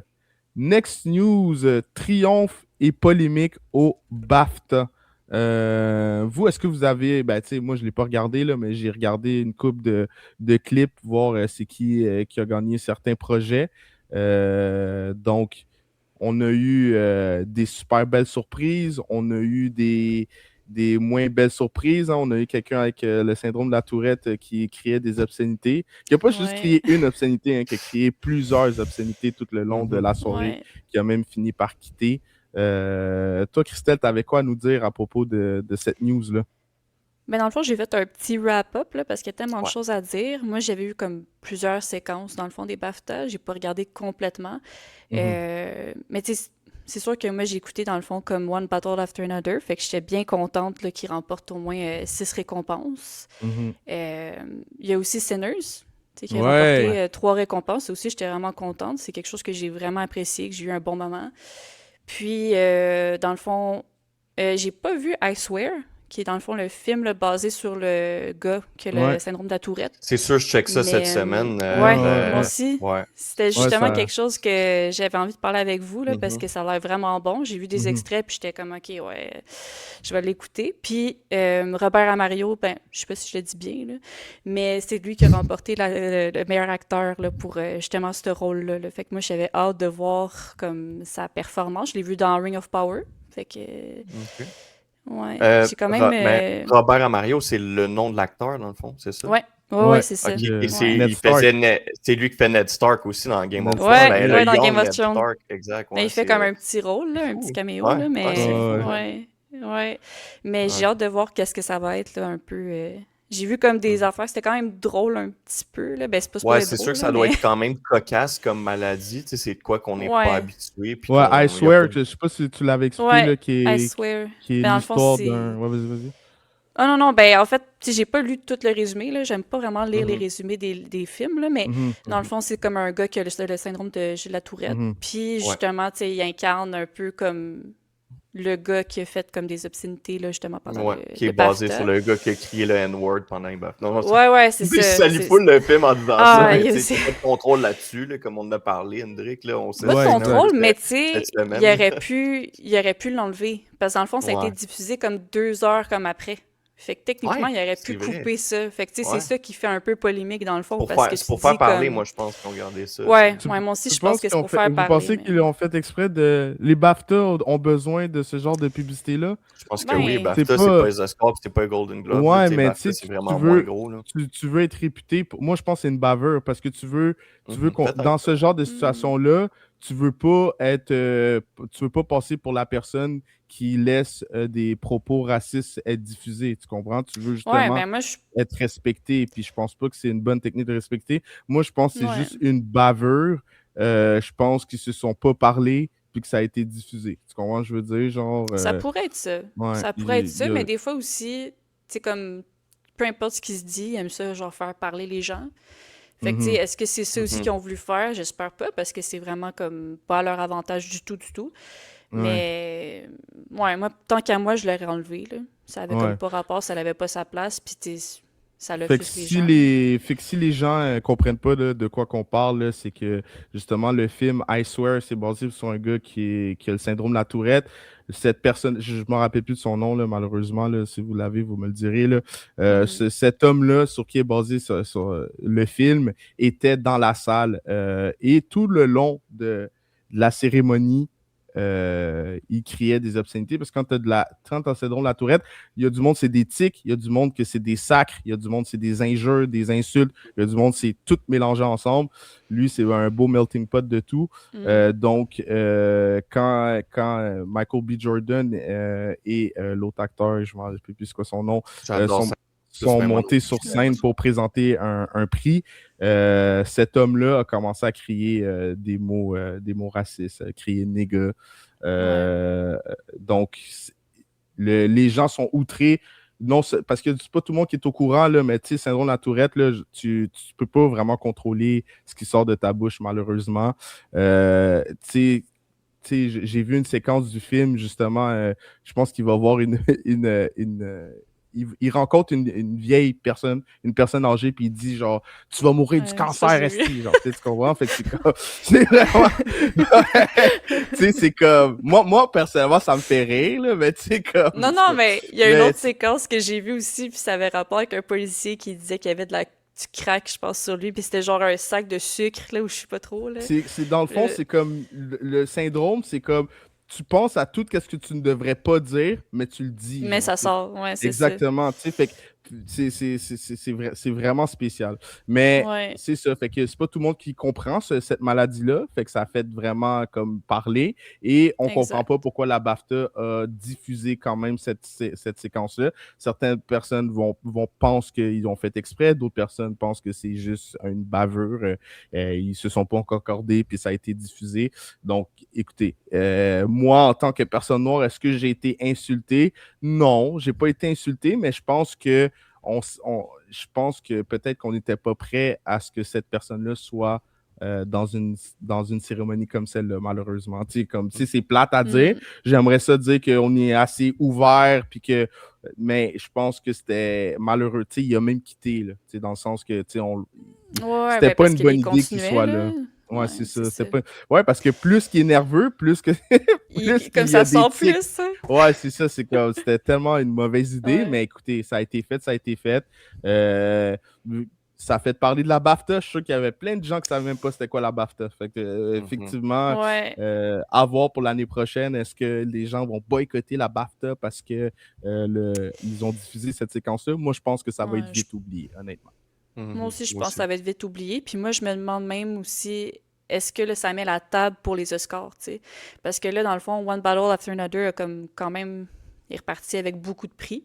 [SPEAKER 1] Next news, triomphe et polémique au BAFTA. Vous, est-ce que vous avez, moi je ne l'ai pas regardé, là, mais j'ai regardé une couple de clips, voir c'est qui a gagné certains projets. Donc, on a eu des super belles surprises, on a eu des moins belles surprises. Hein. On a eu quelqu'un avec le syndrome de la Tourette qui criait des obscénités, qui n'a pas juste crié une obscénité, hein, qui a crié plusieurs obscénités tout le long de la soirée, qui a même fini par quitter. Toi, Christelle, tu avais quoi à nous dire à propos de cette news-là?
[SPEAKER 2] Mais dans le fond, j'ai fait un petit wrap-up parce qu'il y a tellement de choses à dire. Moi, j'avais eu comme plusieurs séquences dans le fond des BAFTA. J'ai pas regardé complètement. Mais tu sais, c'est sûr que moi, j'ai écouté dans le fond comme One Battle After Another. Fait que j'étais bien contente qu'il remporte au moins 6 récompenses. Il y a aussi Sinners, qui a remporté 3 récompenses. Aussi, j'étais vraiment contente. C'est quelque chose que j'ai vraiment apprécié, que j'ai eu un bon moment. Puis, dans le fond, j'ai pas vu I Swear, qui est dans le fond le film basé sur le gars qui a le syndrome de la Tourette.
[SPEAKER 3] C'est sûr, je check ça cette semaine.
[SPEAKER 2] Moi aussi. C'était justement quelque chose que j'avais envie de parler avec vous, là, parce que ça a l'air vraiment bon. J'ai vu des extraits, puis j'étais comme, OK, je vais l'écouter. Puis Robert Amario, je sais pas si je le dis bien, là, mais c'est lui qui a remporté le meilleur acteur là, pour justement ce rôle-là. Là. Fait que moi, j'avais hâte de voir comme sa performance. Je l'ai vu dans Ring of Power. Fait que... j'ai quand même...
[SPEAKER 3] Robert Amario, c'est le nom de l'acteur, dans le fond, c'est ça?
[SPEAKER 2] Ouais, c'est ça.
[SPEAKER 3] Et c'est lui qui fait Ned Stark aussi dans Game of Thrones.
[SPEAKER 2] Dans Game of Thrones.
[SPEAKER 3] Stark, exact.
[SPEAKER 2] Il fait comme un petit rôle, là, un petit caméo, là, mais... Mais j'ai hâte de voir qu'est-ce que ça va être, là, un peu... J'ai vu comme des affaires, c'était quand même drôle un petit peu, là. Ben, c'est pas
[SPEAKER 3] Ouais,
[SPEAKER 2] supposé
[SPEAKER 3] c'est
[SPEAKER 2] être
[SPEAKER 3] sûr
[SPEAKER 2] drôle,
[SPEAKER 3] que
[SPEAKER 2] là,
[SPEAKER 3] ça doit
[SPEAKER 2] mais
[SPEAKER 3] être quand même cocasse comme maladie. Tu sais, c'est de quoi qu'on n'est pas
[SPEAKER 2] ouais,
[SPEAKER 3] habitué, puis
[SPEAKER 1] Ouais, I
[SPEAKER 3] qu'on y a pas.
[SPEAKER 1] Swear, je sais pas si tu l'avais expliqué,
[SPEAKER 2] ouais,
[SPEAKER 1] là,
[SPEAKER 2] I swear.
[SPEAKER 1] qui est
[SPEAKER 2] Ben, dans le fond,
[SPEAKER 1] l'histoire
[SPEAKER 2] c'est...
[SPEAKER 1] d'un. Ouais, vas-y, vas-y.
[SPEAKER 2] Ah non, non, ben en fait, tu sais, j'ai pas lu tout le résumé, là. J'aime pas vraiment lire les
[SPEAKER 3] Mhm,
[SPEAKER 2] résumés des films, là, mais
[SPEAKER 1] Mhm,
[SPEAKER 2] dans le
[SPEAKER 3] mhm,
[SPEAKER 2] fond, c'est comme un gars qui a le syndrome de Gilles Latourette.
[SPEAKER 1] mhm.
[SPEAKER 2] Puis
[SPEAKER 3] ouais.
[SPEAKER 2] justement, tu sais, il incarne un peu comme le gars qui a fait comme des obscénités, là, justement, pendant
[SPEAKER 3] Ouais, qui est
[SPEAKER 2] le
[SPEAKER 3] basé sur
[SPEAKER 2] BAFTA.
[SPEAKER 3] le gars qui a crié le N-word pendant les baffes. Non, non,
[SPEAKER 2] Ouais, ouais, c'est
[SPEAKER 3] je
[SPEAKER 2] ça.
[SPEAKER 3] salis full le film en disant ça,
[SPEAKER 2] Ah,
[SPEAKER 3] mais
[SPEAKER 2] il y
[SPEAKER 3] tu
[SPEAKER 2] a
[SPEAKER 3] sais,
[SPEAKER 2] aussi...
[SPEAKER 3] t'as pas de contrôle là-dessus, là, comme on en a parlé, Hendrik, là, on sait
[SPEAKER 2] Pas de
[SPEAKER 1] Ouais,
[SPEAKER 3] c'est quand
[SPEAKER 1] exact.
[SPEAKER 2] contrôle, mais tu
[SPEAKER 3] cette
[SPEAKER 2] sais,
[SPEAKER 3] semaine.
[SPEAKER 2] il aurait pu l'enlever. Parce que dans le fond, ça a été
[SPEAKER 3] Ouais.
[SPEAKER 2] diffusé comme 2 heures comme après. Fait que techniquement,
[SPEAKER 3] Ouais,
[SPEAKER 2] il aurait pu
[SPEAKER 3] c'est vrai.
[SPEAKER 2] couper ça. Fait que tu sais, c'est
[SPEAKER 3] Ouais.
[SPEAKER 2] ça qui fait un peu polémique dans le fond, parce que
[SPEAKER 3] C'est
[SPEAKER 2] tu
[SPEAKER 3] pour faire
[SPEAKER 2] dis
[SPEAKER 3] parler,
[SPEAKER 2] comme...
[SPEAKER 3] moi, je pense qu'ils ont gardé ça, tu sais.
[SPEAKER 2] Ouais,
[SPEAKER 1] Tu,
[SPEAKER 2] ouais, moi aussi,
[SPEAKER 1] tu
[SPEAKER 2] je pense
[SPEAKER 1] penses
[SPEAKER 2] que c'est
[SPEAKER 1] qu'ils ont
[SPEAKER 2] pour
[SPEAKER 1] fait.
[SPEAKER 2] faire
[SPEAKER 1] Vous
[SPEAKER 2] parler,
[SPEAKER 1] pensez
[SPEAKER 2] mais...
[SPEAKER 1] qu'ils ont fait exprès de. Les BAFTA ont besoin de ce genre de publicité-là?
[SPEAKER 3] Je pense que oui,
[SPEAKER 2] Ben,
[SPEAKER 1] C'est
[SPEAKER 3] BAFTA, c'est pas
[SPEAKER 1] pas.
[SPEAKER 3] les Oscars, puis c'est pas les Golden Globes, là,
[SPEAKER 1] Ouais,
[SPEAKER 3] tu sais,
[SPEAKER 1] mais tu
[SPEAKER 3] BAFTA,
[SPEAKER 1] sais,
[SPEAKER 3] c'est vraiment moins gros, là.
[SPEAKER 1] tu veux être réputé. Moi, je pense que c'est une bavure parce que tu veux
[SPEAKER 3] Peut-être.
[SPEAKER 1] dans ce genre de
[SPEAKER 2] hmm,
[SPEAKER 1] situation-là, tu veux pas être, tu veux pas passer pour la personne qui laisse des propos racistes être diffusés. Tu comprends? Tu veux
[SPEAKER 2] ouais,
[SPEAKER 1] justement
[SPEAKER 2] ben moi, je...
[SPEAKER 1] être respecté. Puis je pense pas que c'est une bonne technique de respecter. Moi, je pense que c'est
[SPEAKER 2] Ouais.
[SPEAKER 1] juste une bavure. Je pense qu'ils se sont pas parlé puis que ça a été diffusé. Tu comprends ce que je veux dire? Genre,
[SPEAKER 2] Ça pourrait être ça.
[SPEAKER 1] ouais,
[SPEAKER 2] Ça pourrait être ça, mais des fois aussi, tu sais, comme... Peu importe ce qui se dit, ils aiment ça, genre, faire parler les gens. Fait que, tu sais,
[SPEAKER 1] mhm,
[SPEAKER 2] est-ce que c'est ça aussi qu'ils ont voulu faire? J'espère pas, parce que c'est vraiment comme pas à leur avantage du tout, du tout.
[SPEAKER 1] ouais,
[SPEAKER 2] Mais, ouais, moi, tant qu'à moi, je l'aurais enlevé, là. Ça avait comme
[SPEAKER 1] ouais.
[SPEAKER 2] pas rapport, ça n'avait pas sa place, puis tu sais, ça
[SPEAKER 1] Fait que
[SPEAKER 2] l'offusque les gens, là.
[SPEAKER 1] si les gens comprennent pas là, de quoi qu'on parle, là, c'est que justement le film I Swear, c'est basé sur un gars qui a le syndrome de la Tourette. Cette personne, je me rappelle plus de son nom, là, malheureusement, là, si vous l'avez, vous me le direz. Là.
[SPEAKER 2] Mhm.
[SPEAKER 1] Cet homme-là, sur qui est basé sur, le film, était dans la salle. Et tout le long de la cérémonie, il criait des obscénités. Parce que quand t'as le syndrome de la Tourette, il y a du monde, c'est des tics. Il y a du monde que c'est des sacres. Il y a du monde, c'est des injures, des insultes. Il y a du monde, c'est tout mélangé ensemble. Lui, c'est un beau melting pot de tout.
[SPEAKER 2] Mhm.
[SPEAKER 1] Donc, quand Michael B. Jordan et l'autre acteur, je ne me rappelle plus c'est quoi son nom,
[SPEAKER 3] J'adore
[SPEAKER 1] sont,
[SPEAKER 3] ça.
[SPEAKER 1] sont
[SPEAKER 3] Mais moi,
[SPEAKER 1] montés sur
[SPEAKER 2] Ouais.
[SPEAKER 1] scène pour présenter un prix, cet homme-là a commencé à crier des mots racistes, à crier nigga.
[SPEAKER 2] Ouais.
[SPEAKER 1] Euh, donc, les gens sont outrés. Non, parce que c'est pas tout le monde qui est au courant, là, mais tu sais, syndrome de la Tourette, là, tu peux pas vraiment contrôler ce qui sort de ta bouche, malheureusement. Tu sais, j'ai vu une séquence du film, justement, je pense qu'il va voir il rencontre une vieille personne, une personne âgée, puis il dit genre, tu vas mourir du
[SPEAKER 2] Ouais, ça,
[SPEAKER 1] cancer,
[SPEAKER 2] j'ai vu.
[SPEAKER 1] esti, genre, tu sais, tu comprends? Fait que c'est comme, c'est vraiment, tu sais, c'est comme, moi, personnellement, ça me fait rire, là, mais tu sais, comme,
[SPEAKER 2] Non, non, mais il y a une
[SPEAKER 1] mais
[SPEAKER 2] autre séquence que j'ai vue aussi, puis ça avait rapport avec un policier qui disait qu'il y avait du crack, je pense, sur lui, puis c'était genre un sac de sucre, là, ou je sais pas trop, là.
[SPEAKER 1] dans le fond,
[SPEAKER 2] Euh,
[SPEAKER 1] c'est comme, le syndrome, c'est comme, tu penses à tout ce que tu ne devrais pas dire, mais tu le dis,
[SPEAKER 2] mais
[SPEAKER 1] genre,
[SPEAKER 2] ça sort, ouais, c'est ça.
[SPEAKER 1] exactement, tu sais, fait que c'est vraiment spécial. Mais
[SPEAKER 2] Ouais,
[SPEAKER 1] c'est ça, fait que c'est pas tout le monde qui comprend cette maladie-là, fait que ça fait vraiment comme parler, et on comprend
[SPEAKER 2] exact.
[SPEAKER 1] pas pourquoi la BAFTA a diffusé quand même cette séquence-là. Certaines personnes pensent qu'ils ont fait exprès, d'autres personnes pensent que c'est juste une bavure, ils se sont pas encore accordés, puis ça a été diffusé. Donc, écoutez, moi, en tant que personne noire, est-ce que j'ai été insulté? Non, j'ai pas été insulté, mais je pense que peut-être qu'on n'était pas prêt à ce que cette personne-là soit dans une cérémonie comme celle-là, malheureusement. Tu sais, comme, tu sais, c'est plate à dire.
[SPEAKER 2] Hmm.
[SPEAKER 1] J'aimerais ça dire qu'on est assez ouvert, puis mais je pense que c'était malheureux. Tu sais, il a même quitté, là, tu sais, dans le sens que, tu sais,
[SPEAKER 2] Ouais,
[SPEAKER 1] c'était
[SPEAKER 2] ben
[SPEAKER 1] pas
[SPEAKER 2] parce
[SPEAKER 1] une
[SPEAKER 2] qu'il
[SPEAKER 1] bonne idée qu'il
[SPEAKER 2] continuait,
[SPEAKER 1] soit
[SPEAKER 2] là.
[SPEAKER 1] là. Ouais, c'est
[SPEAKER 2] Ouais, c'est
[SPEAKER 1] ça.
[SPEAKER 2] ça.
[SPEAKER 1] C'était pas... Ouais, parce que plus qu'il est nerveux, plus
[SPEAKER 2] Comme
[SPEAKER 1] qu'il y a
[SPEAKER 2] ça
[SPEAKER 1] des
[SPEAKER 2] sort
[SPEAKER 1] tics.
[SPEAKER 2] plus, hein?
[SPEAKER 1] Ouais, c'est ça. C'est comme c'était tellement une mauvaise idée,
[SPEAKER 2] Ouais.
[SPEAKER 1] mais écoutez, ça a été fait, ça a été fait. Euh, Ça a fait parler de la BAFTA. Je suis sûr qu'il y avait plein de gens qui ne savaient même pas c'était quoi la BAFTA. Fait que,
[SPEAKER 3] Mhm.
[SPEAKER 1] effectivement,
[SPEAKER 2] Ouais.
[SPEAKER 1] à voir pour l'année prochaine, est-ce que les gens vont boycotter la BAFTA parce que ils ont diffusé cette séquence-là? Moi, je pense que ça va être
[SPEAKER 2] Ouais.
[SPEAKER 1] vite oublié, honnêtement.
[SPEAKER 2] Moi
[SPEAKER 3] Mhm.
[SPEAKER 2] aussi, je
[SPEAKER 3] Moi
[SPEAKER 2] pense que
[SPEAKER 3] aussi.
[SPEAKER 2] ça va être vite oublié. Puis moi, je me demande même aussi, est-ce que là, ça met la table pour les Oscars, tu sais? Parce que là, dans le fond, One Battle After Another a comme quand même est reparti avec beaucoup de prix.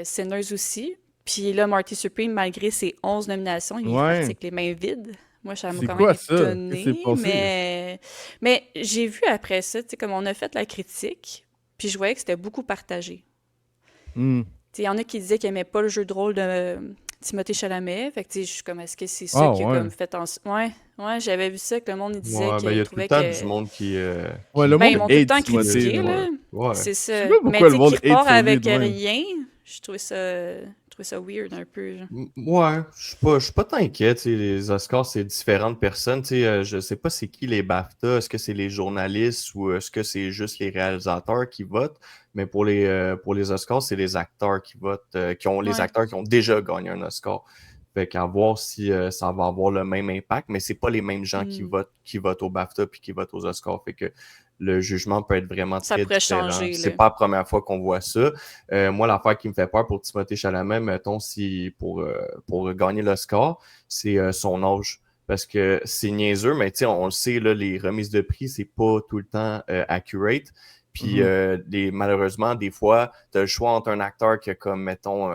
[SPEAKER 2] Sinners aussi. Puis là, Marty Supreme, malgré ses 11 nominations, il est reparti
[SPEAKER 1] Ouais.
[SPEAKER 2] avec les mains vides. Moi, ça m'a
[SPEAKER 1] C'est
[SPEAKER 2] quand même
[SPEAKER 1] quoi ça? Qu'est-ce qui s'est
[SPEAKER 2] étonnée,
[SPEAKER 1] passé?
[SPEAKER 2] mais j'ai vu après ça, tu sais, comme on a fait la critique, puis je voyais que c'était beaucoup partagé.
[SPEAKER 1] Hmm.
[SPEAKER 2] Tu sais, il y en a qui disaient qu'ils n'aimaient pas le jeu de rôle de Timothée Chalamet. Fait que, tu sais, je suis comme, est-ce que c'est ça
[SPEAKER 1] Ah
[SPEAKER 2] qui a
[SPEAKER 1] ouais.
[SPEAKER 2] comme fait en... Ouais, j'avais vu ça, que le monde il disait
[SPEAKER 3] Ouais, ben, il y
[SPEAKER 2] qu'il
[SPEAKER 3] a tout le
[SPEAKER 2] trouvait
[SPEAKER 3] temps
[SPEAKER 2] que...
[SPEAKER 3] du monde
[SPEAKER 1] Ouais, le
[SPEAKER 2] Ben, ils
[SPEAKER 1] monde
[SPEAKER 2] m'ont tout le
[SPEAKER 1] hate
[SPEAKER 2] temps
[SPEAKER 1] Timothée,
[SPEAKER 2] critiqué,
[SPEAKER 1] là.
[SPEAKER 2] là.
[SPEAKER 3] Ouais.
[SPEAKER 2] C'est
[SPEAKER 1] Je sais
[SPEAKER 2] ça.
[SPEAKER 1] pas
[SPEAKER 2] Mais
[SPEAKER 1] pourquoi
[SPEAKER 2] tu
[SPEAKER 1] le
[SPEAKER 2] sais,
[SPEAKER 1] monde
[SPEAKER 2] qui
[SPEAKER 1] hate
[SPEAKER 2] repart
[SPEAKER 1] sur lui
[SPEAKER 2] avec
[SPEAKER 1] de même.
[SPEAKER 2] rien, je trouvais ça weird un peu. Genre.
[SPEAKER 3] Ouais, je suis pas tant inquiet, tu sais, les Oscars, c'est différentes personnes, tu sais, je sais pas c'est qui les BAFTA, est-ce que c'est les journalistes ou est-ce que c'est juste les réalisateurs qui votent, mais pour les Oscars, c'est les acteurs qui votent, les
[SPEAKER 2] Ouais.
[SPEAKER 3] acteurs qui ont déjà gagné un Oscar. Fait qu'à voir si ça va avoir le même impact, mais c'est pas les mêmes gens qui votent au BAFTA puis qui votent aux Oscars, fait que le jugement peut être vraiment
[SPEAKER 2] Ça
[SPEAKER 3] très
[SPEAKER 2] pourrait
[SPEAKER 3] différent.
[SPEAKER 2] changer,
[SPEAKER 3] C'est
[SPEAKER 2] là.
[SPEAKER 3] pas la première fois qu'on voit ça. Moi, l'affaire qui me fait peur pour Timothée Chalamet, mettons, si pour gagner l'Oscar, c'est son âge. Parce que c'est niaiseux, mais tu sais, on le sait, là, les remises de prix, c'est pas tout le temps accurate. Puis malheureusement, des fois, tu as le choix entre un acteur qui a comme, mettons,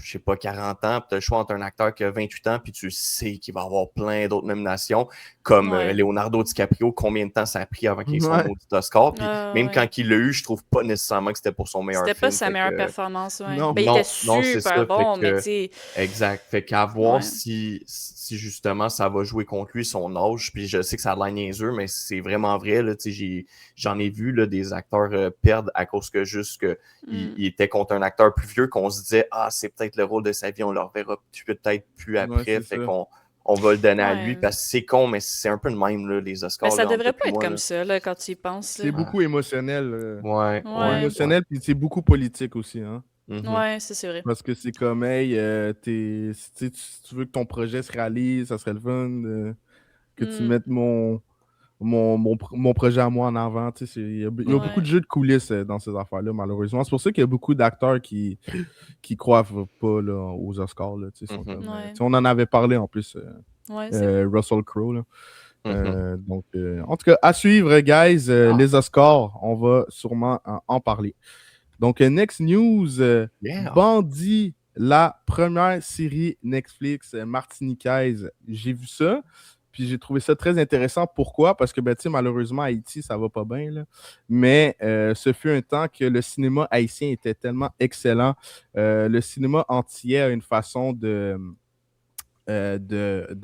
[SPEAKER 3] je sais pas, 40 ans, puis tu as le choix entre un acteur qui a 28 ans, puis tu sais qu'il va avoir plein d'autres nominations, comme
[SPEAKER 2] Ouais.
[SPEAKER 3] Leonardo DiCaprio, combien de temps ça a pris avant qu'il ait son
[SPEAKER 1] Ouais.
[SPEAKER 3] maudit Oscar. Puis même
[SPEAKER 2] Ouais.
[SPEAKER 3] quand il l'a eu, je trouve pas nécessairement que c'était pour son meilleur
[SPEAKER 2] C'était pas
[SPEAKER 3] film.
[SPEAKER 2] sa
[SPEAKER 3] Fait
[SPEAKER 2] meilleure
[SPEAKER 3] que,
[SPEAKER 2] performance, ouais.
[SPEAKER 1] Non.
[SPEAKER 2] Ben, il était
[SPEAKER 3] non, c'est
[SPEAKER 2] super
[SPEAKER 3] ça.
[SPEAKER 2] bon,
[SPEAKER 3] Fait
[SPEAKER 2] mais tu
[SPEAKER 3] que,
[SPEAKER 2] sais,
[SPEAKER 3] exact. Fait qu'à voir
[SPEAKER 2] ouais.
[SPEAKER 3] si justement ça va jouer contre lui, son âge. Puis je sais que ça a l'air niaiseux, mais c'est vraiment vrai. Là, j'en ai vu là, des acteurs perdre à cause que juste que il était contre un acteur plus vieux qu'on se disait ah, c'est peut-être le rôle de sa vie, on le reverra peut-être plus
[SPEAKER 1] Ouais,
[SPEAKER 3] après.
[SPEAKER 1] c'est
[SPEAKER 3] Fait
[SPEAKER 1] ça.
[SPEAKER 3] qu'on va le donner à lui
[SPEAKER 2] Ouais.
[SPEAKER 3] parce que c'est con, mais c'est un peu le même, là, les
[SPEAKER 2] Mais
[SPEAKER 3] Oscars,
[SPEAKER 2] ça
[SPEAKER 3] là, entre
[SPEAKER 2] devrait
[SPEAKER 3] toi
[SPEAKER 2] pas
[SPEAKER 3] et
[SPEAKER 2] être
[SPEAKER 3] moi.
[SPEAKER 2] comme
[SPEAKER 3] Là.
[SPEAKER 2] ça, là, quand tu y penses,
[SPEAKER 1] C'est
[SPEAKER 2] là.
[SPEAKER 1] beaucoup émotionnel.
[SPEAKER 3] Ouais,
[SPEAKER 1] C'est
[SPEAKER 2] Ouais.
[SPEAKER 1] émotionnel, puis c'est beaucoup politique aussi, hein.
[SPEAKER 3] Mhm.
[SPEAKER 2] Ouais, ça, c'est vrai.
[SPEAKER 1] Parce que c'est comme, hey, si tu veux que ton projet se réalise, ça serait le fun que tu mettes mon projet à moi en avant. Il y a beaucoup de
[SPEAKER 2] Ouais.
[SPEAKER 1] jeux de coulisses dans ces affaires-là, malheureusement. C'est pour ça qu'il y a beaucoup d'acteurs qui croient pas là, aux Oscars. Là, sont
[SPEAKER 3] Mhm.
[SPEAKER 1] comme,
[SPEAKER 2] Ouais.
[SPEAKER 1] on en avait parlé en plus,
[SPEAKER 2] Ouais, c'est vrai.
[SPEAKER 1] Russell Crowe. Là.
[SPEAKER 3] Mhm.
[SPEAKER 1] Donc, en tout cas, à suivre, guys, les Oscars, on va sûrement en parler. Donc, next news,
[SPEAKER 3] Yeah.
[SPEAKER 1] Bandit, la première série Netflix martiniquaise. J'ai vu ça, puis j'ai trouvé ça très intéressant. Pourquoi? Parce que, ben, malheureusement, Haïti, ça va pas bien, là. Mais ce fut un temps que le cinéma haïtien était tellement excellent. Le cinéma antillais a une façon de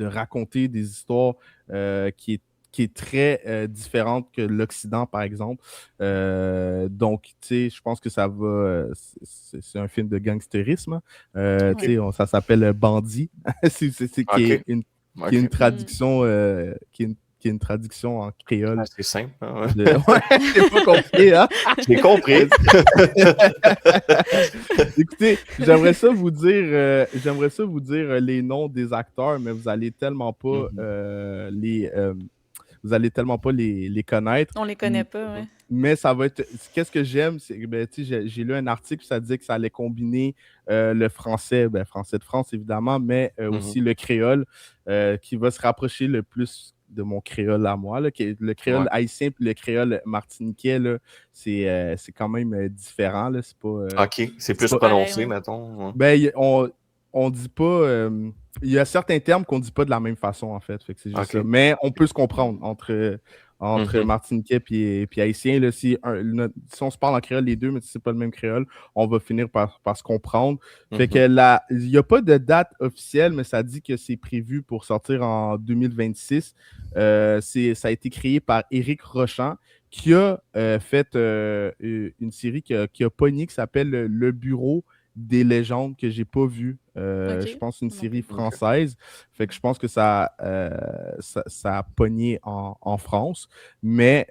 [SPEAKER 1] raconter des histoires qui est très différente que l'Occident, par exemple. Donc, tu sais, je pense que ça va. C'est un film de gangstérisme. Tu sais, ça s'appelle Bandit, qui
[SPEAKER 3] OK.
[SPEAKER 1] est une traduction, qui est une traduction en créole.
[SPEAKER 3] C'est simple. Hein?
[SPEAKER 1] Ouais, c'est pas compliqué, hein?
[SPEAKER 3] J'ai compris.
[SPEAKER 1] Écoutez, j'aimerais ça vous dire les noms des acteurs, mais vous allez tellement pas les connaître.
[SPEAKER 2] On les connaît pas, ouais.
[SPEAKER 1] Mais ça va être. Qu'est-ce que j'aime, c'est que ben, j'ai lu un article, ça disait que ça allait combiner le français, français de France évidemment, mais aussi le créole, qui va se rapprocher le plus de mon créole à moi. Là, le créole haïtien et le créole martiniquais, là, c'est quand même différent. Là, c'est pas,
[SPEAKER 3] OK, c'est plus
[SPEAKER 1] pas
[SPEAKER 3] prononcé,
[SPEAKER 2] pareil,
[SPEAKER 3] mettons.
[SPEAKER 1] ben, on dit pas. Il y a certains termes qu'on dit pas de la même façon, en fait. Fait que c'est juste ça. Mais on peut se comprendre entre martiniquais et haïtien. Là, si on se parle en créole les deux, mais si c'est pas le même créole, on va finir par se comprendre. Fait que il n'y a pas de date officielle, mais ça dit que c'est prévu pour sortir en 2026. Ça a été créé par Éric Rochant, qui a fait une série qui a pogné, qui s'appelle Le Bureau des légendes, que j'ai pas vu. Je pense une série française. Fait que je pense que ça a pogné en France. Mais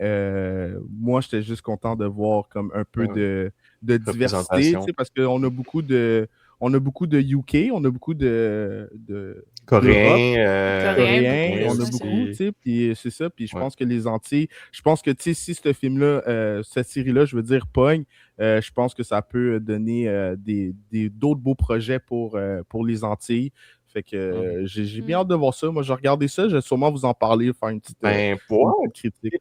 [SPEAKER 1] moi, j'étais juste content de voir comme un peu de diversité, parce qu'on a beaucoup de UK, on a beaucoup de Coréens, on a beaucoup, puis c'est ça. Puis je pense que les Antilles, si ce film-là, cette série-là, je veux dire, pogne, je pense que ça peut donner d'autres beaux projets pour les Antilles. Fait que j'ai bien hâte de voir ça. Moi, j'ai regardé ça, je vais sûrement vous en parler, faire une petite critique.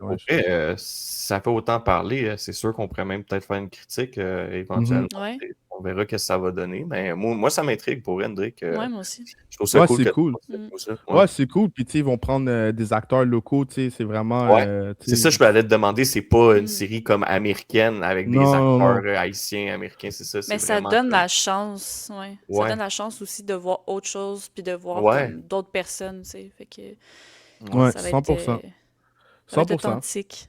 [SPEAKER 3] Ça fait autant parler, c'est sûr qu'on pourrait même peut-être faire une critique éventuellement. On verra ce que ça va donner. Mais moi ça m'intrigue pour Hendrik.
[SPEAKER 2] Ouais, moi aussi.
[SPEAKER 3] Je trouve ça
[SPEAKER 1] Ouais,
[SPEAKER 3] cool
[SPEAKER 1] c'est
[SPEAKER 3] que
[SPEAKER 1] cool.
[SPEAKER 3] ça.
[SPEAKER 1] Ouais, c'est cool. Puis, tu sais, ils vont prendre des acteurs locaux, tu sais, c'est vraiment...
[SPEAKER 3] Ouais. C'est ça, je peux aller te demander. C'est pas une série comme américaine avec des
[SPEAKER 1] Non, non.
[SPEAKER 3] acteurs haïtiens, américains, c'est ça.
[SPEAKER 2] Mais
[SPEAKER 3] C'est
[SPEAKER 2] ça
[SPEAKER 3] vraiment
[SPEAKER 2] donne
[SPEAKER 3] comme-
[SPEAKER 2] la chance, ouais. Ça
[SPEAKER 3] Ouais.
[SPEAKER 2] donne la chance aussi de voir autre chose, puis de voir
[SPEAKER 3] Ouais.
[SPEAKER 2] comme d'autres personnes, tu sais. Fait que
[SPEAKER 1] Ouais,
[SPEAKER 2] ça va
[SPEAKER 1] 100%.
[SPEAKER 2] être, ça va être
[SPEAKER 1] 100%.
[SPEAKER 2] authentique.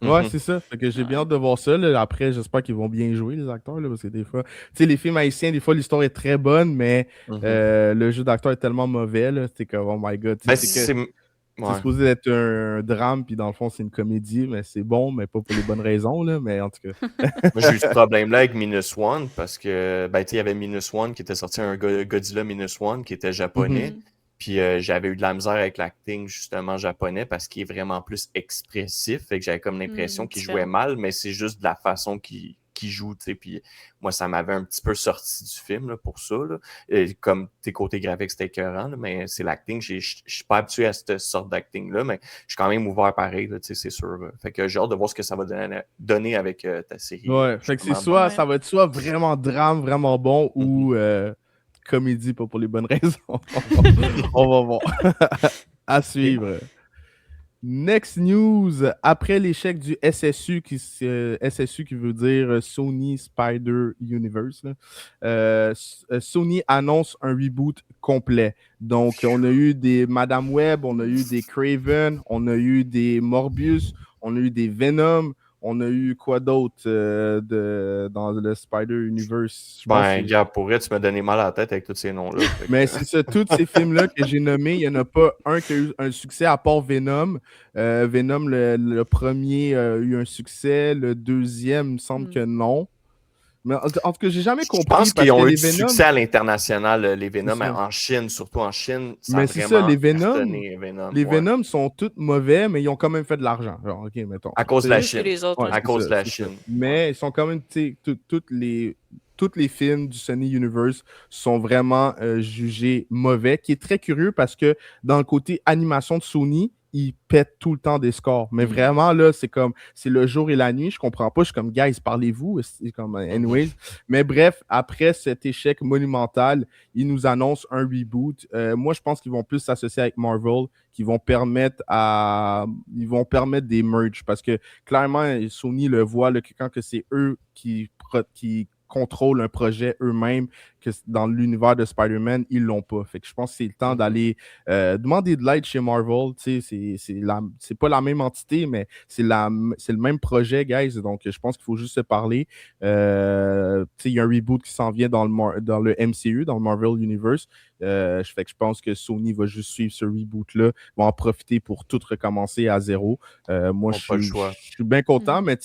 [SPEAKER 1] Ouais,
[SPEAKER 3] Mhm.
[SPEAKER 1] c'est ça. Fait que j'ai bien
[SPEAKER 2] Ouais.
[SPEAKER 1] hâte de voir ça. Là. Après, j'espère qu'ils vont bien jouer, les acteurs, là, parce que des fois, tu sais, les films haïtiens, des fois, l'histoire est très bonne, mais
[SPEAKER 3] Mhm.
[SPEAKER 1] le jeu d'acteur est tellement mauvais, là. C'est comme, oh my god.
[SPEAKER 3] Ben,
[SPEAKER 1] C'est
[SPEAKER 3] c'est ouais.
[SPEAKER 1] supposé être un drame, puis dans le fond, c'est une comédie, mais c'est bon, mais pas pour les bonnes raisons, là. Mais en tout cas.
[SPEAKER 3] Moi, j'ai eu ce problème-là avec Minus One parce que, ben, tu sais, il y avait Minus One qui était sorti, un Godzilla Minus One qui était japonais.
[SPEAKER 2] Mhm.
[SPEAKER 3] Puis j'avais eu de la misère avec l'acting justement japonais parce qu'il est vraiment plus expressif. Fait que j'avais comme l'impression qu'il jouait
[SPEAKER 2] Différent.
[SPEAKER 3] mal, mais c'est juste de la façon qu'il joue, tu sais. Puis moi, ça m'avait un petit peu sorti du film là, pour ça. Là. Et comme tes côtés graphiques, c'était écœurant, là, mais c'est l'acting. Je suis pas habitué à cette sorte d'acting-là, mais je suis quand même ouvert pareil, là, tu sais, c'est sûr. Fait que j'ai hâte de voir ce que ça va donner avec ta série.
[SPEAKER 1] Ouais, fait que c'est
[SPEAKER 3] justement.
[SPEAKER 1] soit,
[SPEAKER 2] Ouais.
[SPEAKER 1] ça va être soit vraiment drame, vraiment bon, ou comédie, pas pour les bonnes raisons. On va voir. À suivre. Next news, après l'échec du SSU, SSU qui veut dire Sony Spider Universe, là, Sony annonce un reboot complet. Donc, on a eu des Madame Web, on a eu des Craven, on a eu des Morbius, on a eu des Venom, on a eu quoi d'autre dans le Spider Universe? Je pense
[SPEAKER 3] Ben,
[SPEAKER 1] que
[SPEAKER 3] gars, pour vrai, tu m'as donné mal à la tête avec tous ces noms-là. Fait que-
[SPEAKER 1] mais c'est ça, tous ces films-là que j'ai nommés, il n'y en a pas un qui a eu un succès à part Venom. Venom, le premier a eu un succès, le deuxième, il me semble que non. Mais en tout cas, j'ai jamais
[SPEAKER 3] Je
[SPEAKER 1] compris
[SPEAKER 3] pense
[SPEAKER 1] parce
[SPEAKER 3] qu'ils
[SPEAKER 1] que
[SPEAKER 3] ont eu
[SPEAKER 1] les
[SPEAKER 3] du
[SPEAKER 1] Venom.
[SPEAKER 3] succès à l'international, les
[SPEAKER 1] C'est
[SPEAKER 3] Venom,
[SPEAKER 1] ça.
[SPEAKER 3] en Chine, surtout en Chine, ça a
[SPEAKER 1] Mais c'est ça,
[SPEAKER 3] vraiment
[SPEAKER 1] les Venom,
[SPEAKER 3] cartonné, Venom.
[SPEAKER 1] les
[SPEAKER 3] Ouais.
[SPEAKER 1] Venom sont tous mauvais, mais ils ont quand même fait de l'argent. Alors, ok, mettons.
[SPEAKER 3] À cause de la
[SPEAKER 2] Plus que
[SPEAKER 3] Chine.
[SPEAKER 2] les autres,
[SPEAKER 1] Ouais,
[SPEAKER 2] ouais.
[SPEAKER 3] À
[SPEAKER 1] c'est
[SPEAKER 3] cause
[SPEAKER 1] ça,
[SPEAKER 3] de la
[SPEAKER 1] c'est ça.
[SPEAKER 3] Chine.
[SPEAKER 1] Mais ils sont quand même, tu sais, tous les films du Sony Universe sont vraiment jugés mauvais, qui est très curieux parce que dans le côté animation de Sony, ils pètent tout le temps des scores. Mais vraiment, là, c'est le jour et la nuit. Je comprends pas. Je suis comme, guys, parlez-vous. C'est comme, anyways. Mais bref, après cet échec monumental, ils nous annoncent un reboot. Moi, je pense qu'ils vont plus s'associer avec Marvel, qui vont permettre des merges parce que clairement, Sony le voit là, que quand que c'est eux qui contrôlent un projet eux-mêmes, que dans l'univers de Spider-Man, ils l'ont pas. Fait que je pense que c'est le temps d'aller demander de l'aide chez Marvel. C'est pas la même entité, mais c'est le même projet, guys. Donc, je pense qu'il faut juste se parler. Il y a un reboot qui s'en vient dans le MCU, dans le Marvel Universe. Fait que je pense que Sony va juste suivre ce reboot-là, va en profiter pour tout recommencer à zéro. Moi, je suis bien content, mais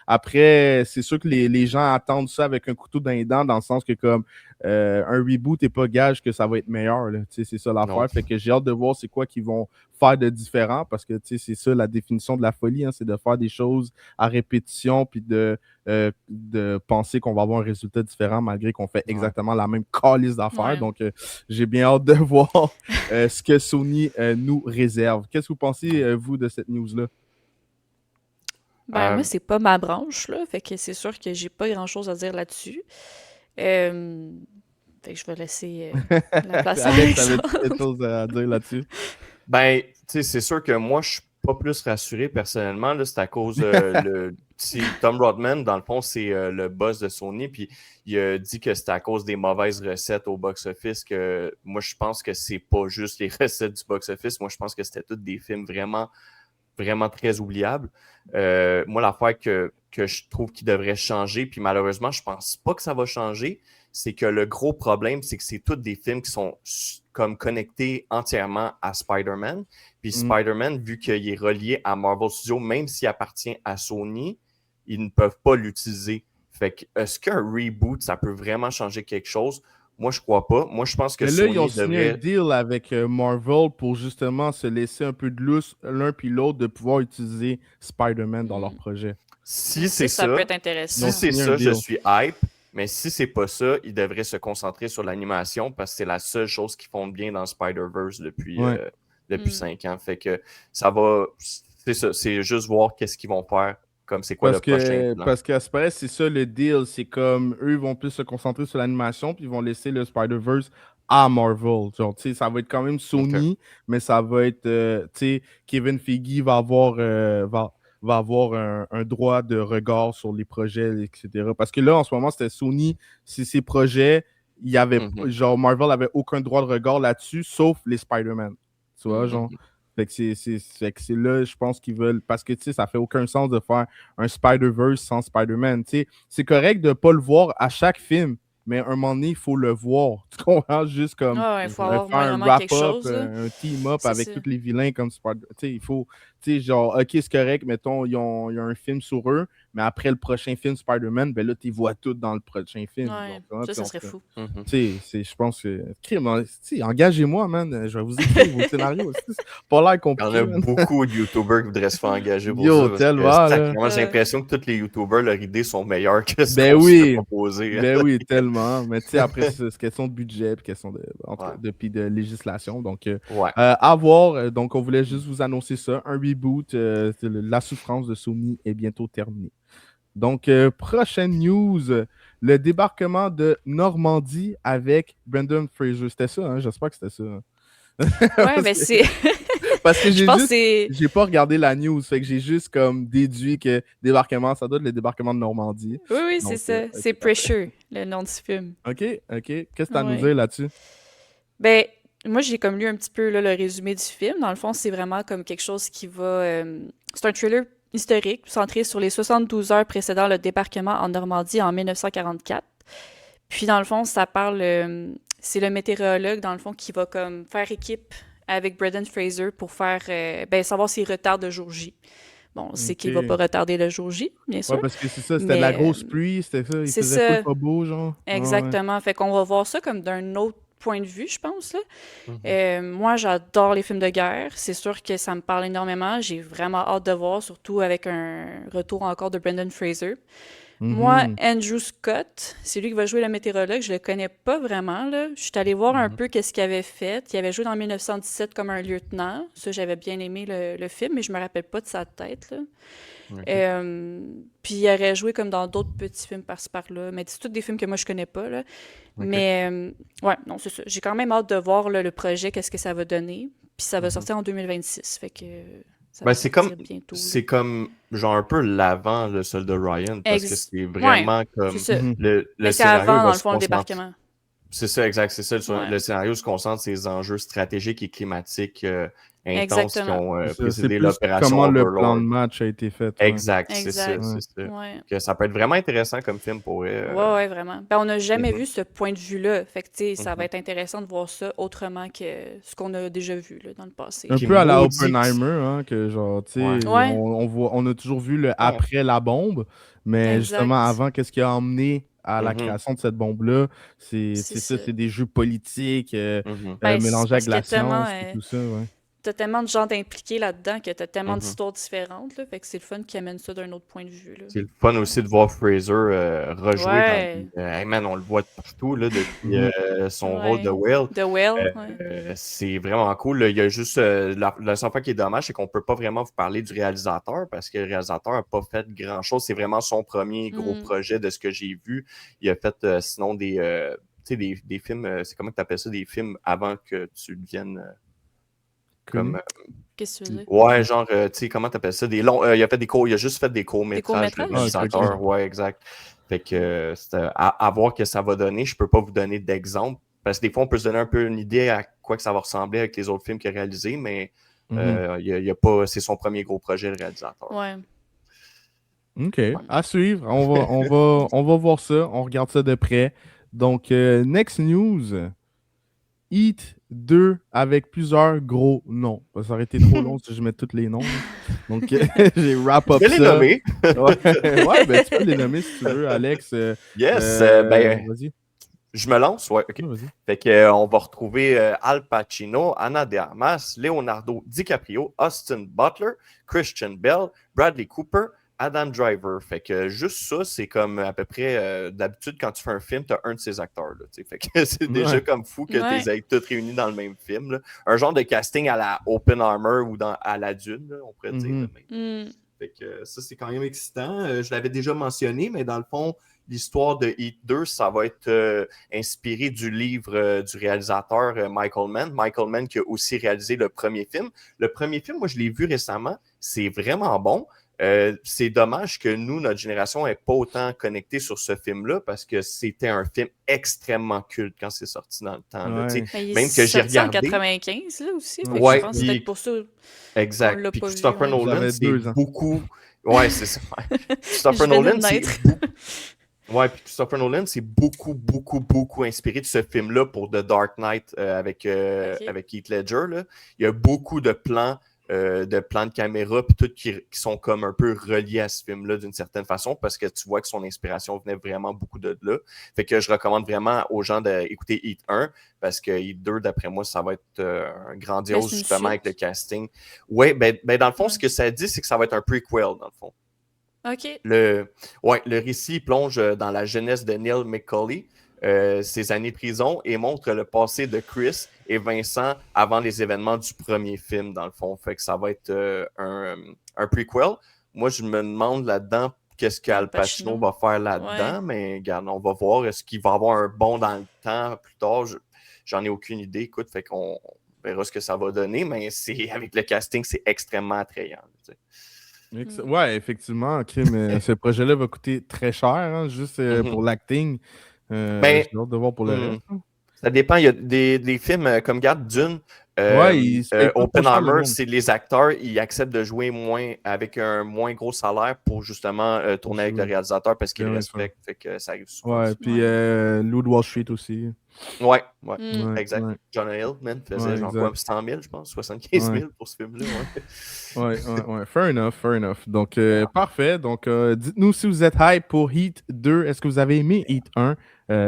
[SPEAKER 1] après, c'est sûr que les gens attendent ça avec un couteau dans les dents, dans le sens que comme un reboot n'est pas gage que ça va être meilleur. C'est ça l'affaire. Fait que j'ai hâte de voir c'est quoi qu'ils vont faire de différent, parce que c'est ça la définition de la folie, hein, c'est de faire des choses à répétition puis de penser qu'on va avoir un résultat différent malgré qu'on fait exactement la même calice d'affaires.
[SPEAKER 2] Ouais.
[SPEAKER 1] Donc, j'ai bien hâte de voir ce que Sony nous réserve. Qu'est-ce que vous pensez, vous, de cette news-là?
[SPEAKER 2] Ben, moi, c'est pas ma branche, là. Fait que c'est sûr que j'ai pas grand-chose à dire là-dessus. Fait que je vais laisser la place à
[SPEAKER 1] Alex,
[SPEAKER 2] Alexandre.
[SPEAKER 1] avait quelque chose à dire là-dessus?
[SPEAKER 3] Ben, tu sais, c'est sûr que moi, je suis pas plus rassuré personnellement. C'est à cause Tom Rodman, dans le fond, c'est le boss de Sony. Puis il a dit que c'était à cause des mauvaises recettes au box-office que moi, je pense que c'est pas juste les recettes du box-office. Moi, je pense que c'était tous des films vraiment, vraiment très oubliables. Moi, l'affaire que je trouve qu'il devrait changer, puis malheureusement, je pense pas que ça va changer, c'est que le gros problème, c'est que c'est tous des films qui sont comme connectés entièrement à Spider-Man. Puis Spider-Man, vu qu'il est relié à Marvel Studios, même s'il appartient à Sony, ils ne peuvent pas l'utiliser. Fait que, est-ce qu'un reboot, ça peut vraiment changer quelque chose? Moi, je crois pas. Moi, je pense que
[SPEAKER 1] Mais là,
[SPEAKER 3] Sony
[SPEAKER 1] ils ont signé
[SPEAKER 3] devrait...
[SPEAKER 1] un deal avec Marvel pour justement se laisser un peu de lousse l'un puis l'autre de pouvoir utiliser Spider-Man dans leur projet.
[SPEAKER 3] Si c'est ça,
[SPEAKER 2] peut être intéressant.
[SPEAKER 3] si c'est ça, je suis hype. Mais si c'est pas ça, ils devraient se concentrer sur l'animation parce que c'est la seule chose qu'ils font bien dans Spider-Verse depuis 5 ans. Fait que ça va... C'est ça, c'est juste voir qu'est-ce qu'ils vont faire Comme c'est quoi le prochain plan?
[SPEAKER 1] Parce qu'à ce paraît, c'est ça le deal. C'est comme eux vont plus se concentrer sur l'animation, puis ils vont laisser le Spider-Verse à Marvel. Genre, tu sais, ça va être quand même Sony, mais ça va être, tu sais, Kevin Feige va avoir, va avoir un droit de regard sur les projets, etc. Parce que là, en ce moment, c'était Sony, c'est ses projets, il y avait, genre, Marvel avait aucun droit de regard là-dessus, sauf les Spider-Man. Tu vois, genre. Fait que c'est là, je pense qu'ils veulent. Parce que, tu sais, ça fait aucun sens de faire un Spider-Verse sans Spider-Man. Tu sais, c'est correct de ne pas le voir à chaque film, mais à un moment donné, il faut le voir. Tu comprends? Juste comme
[SPEAKER 2] il faut avoir
[SPEAKER 1] faire un
[SPEAKER 2] moindrement quelque
[SPEAKER 1] wrap-up,
[SPEAKER 2] chose.
[SPEAKER 1] un team-up
[SPEAKER 2] C'est
[SPEAKER 1] avec
[SPEAKER 2] ça.
[SPEAKER 1] tous les vilains comme Spider. Tu sais, il faut. Tu sais, genre, ok, c'est correct, mettons, il y a un film sur eux, mais après le prochain film Spider-Man, ben là, tu les vois tous dans le prochain film.
[SPEAKER 2] Ouais,
[SPEAKER 1] donc,
[SPEAKER 2] ça serait fou.
[SPEAKER 1] Tu sais, je pense que. Engagez-moi, man. Je vais vous écrire vos scénarios. C'est pas l'air compliqué.
[SPEAKER 3] Il y en a beaucoup de YouTubers qui voudraient se faire engager pour
[SPEAKER 1] Yo,
[SPEAKER 3] ça.
[SPEAKER 1] tellement,
[SPEAKER 3] Moi, j'ai l'impression que tous les YouTubers, leurs idées sont meilleures que ce
[SPEAKER 1] Ben
[SPEAKER 3] qu'on se
[SPEAKER 1] oui.
[SPEAKER 3] fait proposer.
[SPEAKER 1] Ben oui, tellement. Mais tu sais, après, c'est question de budget, puis question de législation. Donc, à voir. Donc, on voulait juste vous annoncer ça. Un reboot. La souffrance de Sony est bientôt terminée. Donc, prochaine news. Le débarquement de Normandie avec Brendan Fraser. C'était ça, hein? J'espère que c'était ça.
[SPEAKER 2] Ouais, mais c'est...
[SPEAKER 1] Parce que
[SPEAKER 2] j'ai
[SPEAKER 1] j'ai pas regardé la news, fait que j'ai juste comme déduit que débarquement, ça doit être le débarquement de Normandie.
[SPEAKER 2] Oui, c'est ça. C'est Pressure, le nom du film.
[SPEAKER 1] OK. Qu'est-ce que tu as à nous dire là-dessus?
[SPEAKER 2] Ben, moi, j'ai comme lu un petit peu là, le résumé du film. Dans le fond, c'est vraiment comme quelque chose qui va... c'est un thriller historique centré sur les 72 heures précédant le débarquement en Normandie en 1944. Puis, dans le fond, ça parle... c'est le météorologue, dans le fond, qui va comme faire équipe avec Brendan Fraser pour faire savoir s'il retarde le jour J. Bon, c'est qu'il va pas retarder le jour J, bien sûr.
[SPEAKER 1] Ouais, parce que c'est ça, c'était de la grosse pluie, c'était ça, il faisait pas beau, genre.
[SPEAKER 2] Exactement. Fait qu'on va voir ça comme d'un autre point de vue, je pense, là. Moi, j'adore les films de guerre. C'est sûr que ça me parle énormément. J'ai vraiment hâte de voir, surtout avec un retour encore de Brendan Fraser. Moi, Andrew Scott, c'est lui qui va jouer le météorologue. Je le connais pas vraiment, là. Je suis allée voir un peu qu'est-ce qu'il avait fait. Il avait joué dans 1917 comme un lieutenant. Ça, j'avais bien aimé le film, mais je me rappelle pas de sa tête, là. Puis il aurait joué comme dans d'autres petits films par-ci par-là. Mais c'est tous des films que moi, je connais pas, là. Mais, ouais, non, c'est ça. J'ai quand même hâte de voir là, le projet, qu'est-ce que ça va donner. Puis ça va sortir en 2026, fait que...
[SPEAKER 3] c'est comme genre un peu l'avant le soldat Ryan parce que c'est vraiment comme le
[SPEAKER 2] c'est avant dans le fond le débarquement.
[SPEAKER 3] C'est ça, exact, c'est ça. Le scénario se concentre sur ces enjeux stratégiques et climatiques intenses qui ont précédé l'opération
[SPEAKER 1] comment
[SPEAKER 3] Overlord.
[SPEAKER 1] Le plan de match a été fait.
[SPEAKER 3] Exact, c'est ça. Que ça peut être vraiment intéressant comme film pour eux.
[SPEAKER 2] Ouais, vraiment. Ben, on n'a jamais vu ce point de vue-là. Fait que, ça va être intéressant de voir ça autrement que ce qu'on a déjà vu là, dans le passé.
[SPEAKER 1] Un peu à la Oppenheimer, hein, que genre, tu sais, on a toujours vu le après la bombe, mais justement, avant, qu'est-ce qui a emmené à la création de cette bombe-là? C'est ça, c'est des jeux politiques mélangés avec la science et tout ça,
[SPEAKER 2] T'as tellement de gens impliqués là-dedans que t'as tellement d'histoires différentes, là, fait que c'est le fun qui amène ça d'un autre point de vue. Là.
[SPEAKER 3] C'est le fun aussi de voir Fraser rejouer dans... man, on le voit partout là, depuis son rôle de Will. C'est vraiment cool. Là. Il y a juste la seule fois qui est dommage, c'est qu'on peut pas vraiment vous parler du réalisateur parce que le réalisateur n'a pas fait grand-chose. C'est vraiment son premier gros projet de ce que j'ai vu. Il a fait sinon des films, c'est comment tu appelles ça, des films avant que tu deviennes... Comme,
[SPEAKER 2] qu'est-ce que tu veux dire?
[SPEAKER 3] Ouais, genre, tu sais, comment t'appelles ça? Des longs, il a juste fait des courts-métrages. Ouais, exact. Fait que à voir que ça va donner. Je peux pas vous donner d'exemple. Parce que des fois, on peut se donner un peu une idée à quoi que ça va ressembler avec les autres films qu'il a réalisés, mais il y a pas. C'est son premier gros projet, le réalisateur.
[SPEAKER 2] Ouais.
[SPEAKER 1] OK. À suivre. On va voir ça. On regarde ça de près. Donc, next news. Heat 2 avec plusieurs gros noms. Ça aurait été trop long si je mets tous les noms. Donc, j'ai wrap up ça.
[SPEAKER 3] Tu peux les nommer.
[SPEAKER 1] Ben, tu peux les nommer si tu veux, Alex.
[SPEAKER 3] Vas-y. Je me lance? Ouais, OK. Fait que, on va retrouver Al Pacino, Ana de Armas, Leonardo DiCaprio, Austin Butler, Christian Bale, Bradley Cooper, Adam Driver. Fait que juste ça, c'est comme à peu près d'habitude quand tu fais un film, tu as un de ces acteurs. Là, fait que c'est déjà comme fou que tu les aies tous réunis dans le même film. Là. Un genre de casting à la Oppenheimer ou à la Dune, là, on pourrait dire. Fait que ça, c'est quand même excitant. Je l'avais déjà mentionné, mais dans le fond, l'histoire de Heat 2, ça va être inspiré du livre du réalisateur Michael Mann. Michael Mann qui a aussi réalisé le premier film. Le premier film, moi, je l'ai vu récemment. C'est vraiment bon. C'est dommage que nous, notre génération, n'est pas autant connectée sur ce film-là parce que c'était un film extrêmement culte quand c'est sorti dans le temps. Là,
[SPEAKER 2] même que j'ai regardé. En 95 là aussi.
[SPEAKER 3] Ouais,
[SPEAKER 2] je pense que c'est peut-être pour ça.
[SPEAKER 3] Exact. Puis Christopher Nolan, c'est beaucoup. Ouais, c'est ça. Christopher Nolan, c'est. Ouais, puis Christopher Nolan, c'est beaucoup inspiré de ce film-là pour The Dark Knight avec Heath Ledger. Là. Il y a beaucoup de plans de caméra puis tout qui sont comme un peu reliés à ce film-là d'une certaine façon parce que tu vois que son inspiration venait vraiment beaucoup de là. Fait que je recommande vraiment aux gens d'écouter Heat 1 parce que Heat 2, d'après moi, ça va être grandiose justement avec le casting. Ouais, ben dans le fond, ce que ça dit, c'est que ça va être un prequel dans le fond.
[SPEAKER 2] OK.
[SPEAKER 3] Le récit plonge dans la jeunesse de Neil McCauley, ses années de prison, et montre le passé de Chris et Vincent avant les événements du premier film, dans le fond. Fait que ça va être un prequel. Moi, je me demande là-dedans qu'est-ce qu'Al Pacino va faire là-dedans, mais regarde, on va voir. Est-ce qu'il va avoir un bond dans le temps plus tard? J'en ai aucune idée. Écoute, fait qu'on verra ce que ça va donner, mais avec le casting, c'est extrêmement attrayant. Tu sais.
[SPEAKER 1] Ouais, effectivement, ce projet-là va coûter très cher, hein, juste pour l'acting. J'ai hâte de voir pour le reste.
[SPEAKER 3] Ça dépend. Il y a des films comme Garde Dune, Oppenheimer, c'est les acteurs, ils acceptent de jouer avec un moins gros salaire pour justement tourner avec le réalisateur parce qu'ils le respectent. Fait que ça arrive souvent.
[SPEAKER 1] Ouais, puis Loup de Wall Street aussi.
[SPEAKER 3] Ouais, exact. Ouais. John Hill, faisait genre quoi, 100 000, je pense, 75 000 pour ce film-là.
[SPEAKER 1] Ouais. Fair enough. Donc, parfait. Donc, dites-nous si vous êtes hype pour Heat 2. Est-ce que vous avez aimé Heat 1,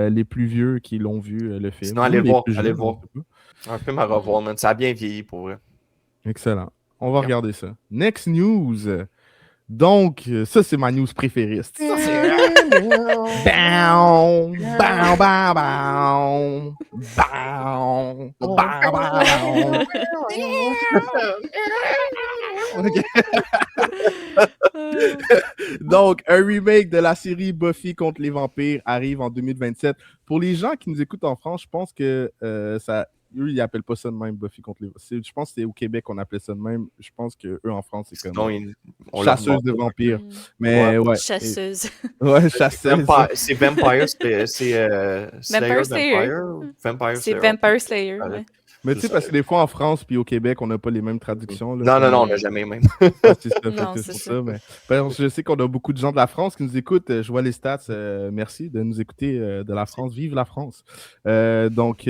[SPEAKER 1] les plus vieux qui l'ont vu, le film?
[SPEAKER 3] Sinon, allez le voir. Un film à revoir, man. Ça a bien vieilli pour vrai.
[SPEAKER 1] Excellent. On va regarder ça. Next news. Donc, ça, c'est ma news préférée. Ça, c'est... Donc, un remake de la série Buffy contre les vampires arrive en 2027. Pour les gens qui nous écoutent en France, je pense que ça... Eux, ils n'appellent pas ça de même, Buffy contre les vampires. Je pense que c'est au Québec qu'on appelait ça de même. Je pense qu'eux, en France, c'est comme chasseuse de vampires. Mais ouais.
[SPEAKER 2] Chasseuse.
[SPEAKER 1] Ouais, chasseuse.
[SPEAKER 3] C'est Vampire, c'est
[SPEAKER 2] Vampire Slayer. C'est Vampire Slayer, ouais.
[SPEAKER 1] Mais tu sais, parce que des fois en France puis au Québec, on n'a pas les mêmes traductions. Là,
[SPEAKER 3] non, on n'a jamais même.
[SPEAKER 1] C'est ça, c'est pour ça. Mais... je sais qu'on a beaucoup de gens de la France qui nous écoutent. Je vois les stats. Merci de nous écouter de la France. Vive la France. Donc,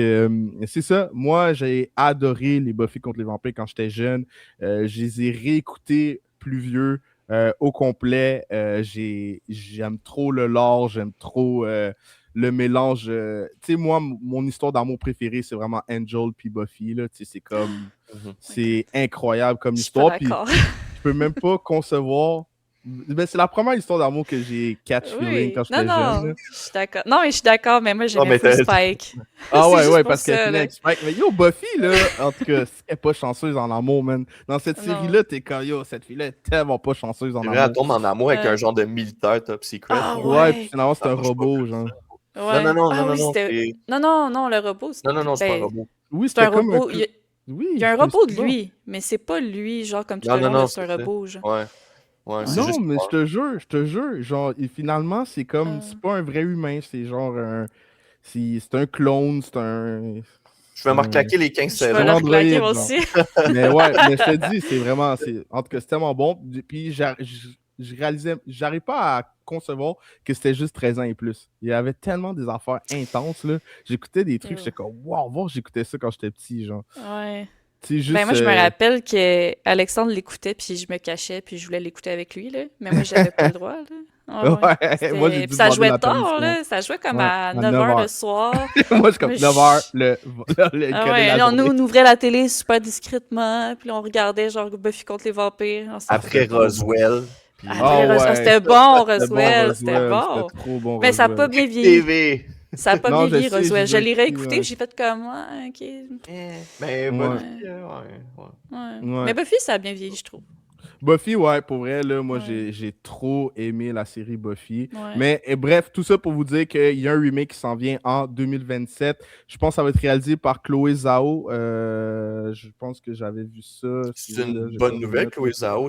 [SPEAKER 1] c'est ça. Moi, j'ai adoré les Buffy contre les vampires quand j'étais jeune. Je les ai réécoutés plus vieux au complet. J'aime trop le lore. J'aime trop... le mélange, tu sais, moi, mon histoire d'amour préférée, c'est vraiment Angel puis Buffy, là, tu sais, c'est comme, c'est incroyable comme histoire, puis je peux même pas concevoir, ben, c'est la première histoire d'amour que j'ai catch feeling quand j'étais jeune.
[SPEAKER 2] Je suis d'accord. Non, mais je suis d'accord, mais moi, j'aimais plus Spike.
[SPEAKER 1] Ah ouais, parce qu'elle finit avec Spike, mais yo, Buffy, là, en tout cas, elle est pas chanceuse en amour, man. Dans cette série-là, t'es comme, yo, cette fille-là est tellement pas chanceuse en amour.
[SPEAKER 3] Elle tombe en amour avec un genre de militaire top secret.
[SPEAKER 1] Ouais, puis finalement, c'est un robot, genre.
[SPEAKER 2] Ouais.
[SPEAKER 3] Non,
[SPEAKER 2] le robot.
[SPEAKER 3] Non, c'est pas un robot.
[SPEAKER 1] Oui,
[SPEAKER 2] c'est un robot.
[SPEAKER 1] Oui,
[SPEAKER 2] il y a un robot de lui, mais c'est pas lui, genre, comme tout le monde, c'est un robot, genre.
[SPEAKER 3] Ouais,
[SPEAKER 1] non, mais je te jure, genre, et finalement, c'est comme, c'est pas un vrai humain, c'est genre c'est un clone, c'est un...
[SPEAKER 3] Je vais me reclaquer les 15 saisons.
[SPEAKER 2] Je vais le reclaquer aussi.
[SPEAKER 1] Mais ouais, mais je te dis, c'est vraiment, en tout cas, c'est tellement bon, puis je réalisais, j'arrive pas à concevoir que c'était juste 13 ans et plus. Il y avait tellement des affaires intenses, là. J'écoutais des trucs, j'étais comme, wow, j'écoutais ça quand j'étais petit, genre.
[SPEAKER 2] Ouais.
[SPEAKER 1] Juste,
[SPEAKER 2] moi, je me rappelle qu'Alexandre l'écoutait, puis je me cachais, puis je voulais l'écouter avec lui, là. Mais moi, j'avais pas le droit, là.
[SPEAKER 1] Moi, j'ai
[SPEAKER 2] puis ça jouait tard, là. Ça jouait comme à 9h le soir.
[SPEAKER 1] Moi, je comme 9h,
[SPEAKER 2] on ouvrait la télé super discrètement, puis on regardait, genre, Buffy contre les vampires.
[SPEAKER 3] Après Roswell.
[SPEAKER 2] C'était bon, Roswell. C'était bon.
[SPEAKER 1] Trop bon.
[SPEAKER 2] Mais ça n'a pas bien vieilli. Ça n'a pas bien vieilli, Roswell. Je l'ai réécouté, j'ai fait comme, ok.
[SPEAKER 3] Mais
[SPEAKER 2] Mais Buffy, ça a bien vieilli, je trouve.
[SPEAKER 1] Buffy, ouais, pour vrai, là, moi,
[SPEAKER 2] Ouais.
[SPEAKER 1] j'ai trop aimé la série Buffy.
[SPEAKER 2] Ouais.
[SPEAKER 1] Mais bref, tout ça pour vous dire qu'il y a un remake qui s'en vient en 2027. Je pense que ça va être réalisé par Chloé Zhao. Je pense que j'avais vu ça.
[SPEAKER 3] C'est
[SPEAKER 1] Excusez,
[SPEAKER 3] une
[SPEAKER 1] là, j'ai pas
[SPEAKER 3] bonne
[SPEAKER 1] mes
[SPEAKER 3] nouvelle,
[SPEAKER 1] notes, là.
[SPEAKER 3] Chloé Zhao.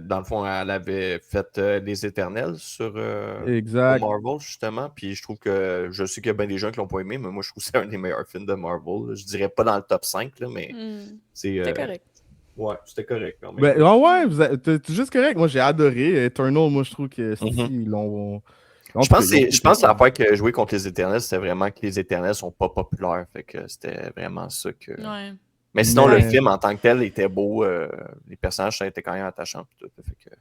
[SPEAKER 3] Dans le fond, elle avait fait Les Éternels pour
[SPEAKER 1] Exact.
[SPEAKER 3] Marvel, justement. Puis je trouve que je sais qu'il y a bien des gens qui l'ont pas aimé, mais moi, je trouve que c'est un des meilleurs films de Marvel, là. Je dirais pas dans le top 5, là, mais c'est.
[SPEAKER 2] C'était correct.
[SPEAKER 3] Ouais, c'était correct quand même.
[SPEAKER 1] Ben, ouais, t'es juste correct. Moi, j'ai adoré. Eternal, moi, je trouve que
[SPEAKER 3] Mhm.
[SPEAKER 1] ils l'ont. En
[SPEAKER 3] Je
[SPEAKER 1] tout cas,
[SPEAKER 3] pense
[SPEAKER 1] ils ont
[SPEAKER 3] que
[SPEAKER 1] tout
[SPEAKER 3] je pense que
[SPEAKER 1] été.
[SPEAKER 3] l'affaire que jouer contre les Éternels, c'était vraiment que les Éternels sont pas populaires. Fait que c'était vraiment ça que.
[SPEAKER 2] Ouais.
[SPEAKER 3] Mais sinon, le
[SPEAKER 1] Mais,
[SPEAKER 3] film en tant que tel était beau. Les personnages, ça étaient quand même attachants. Tout, fait que,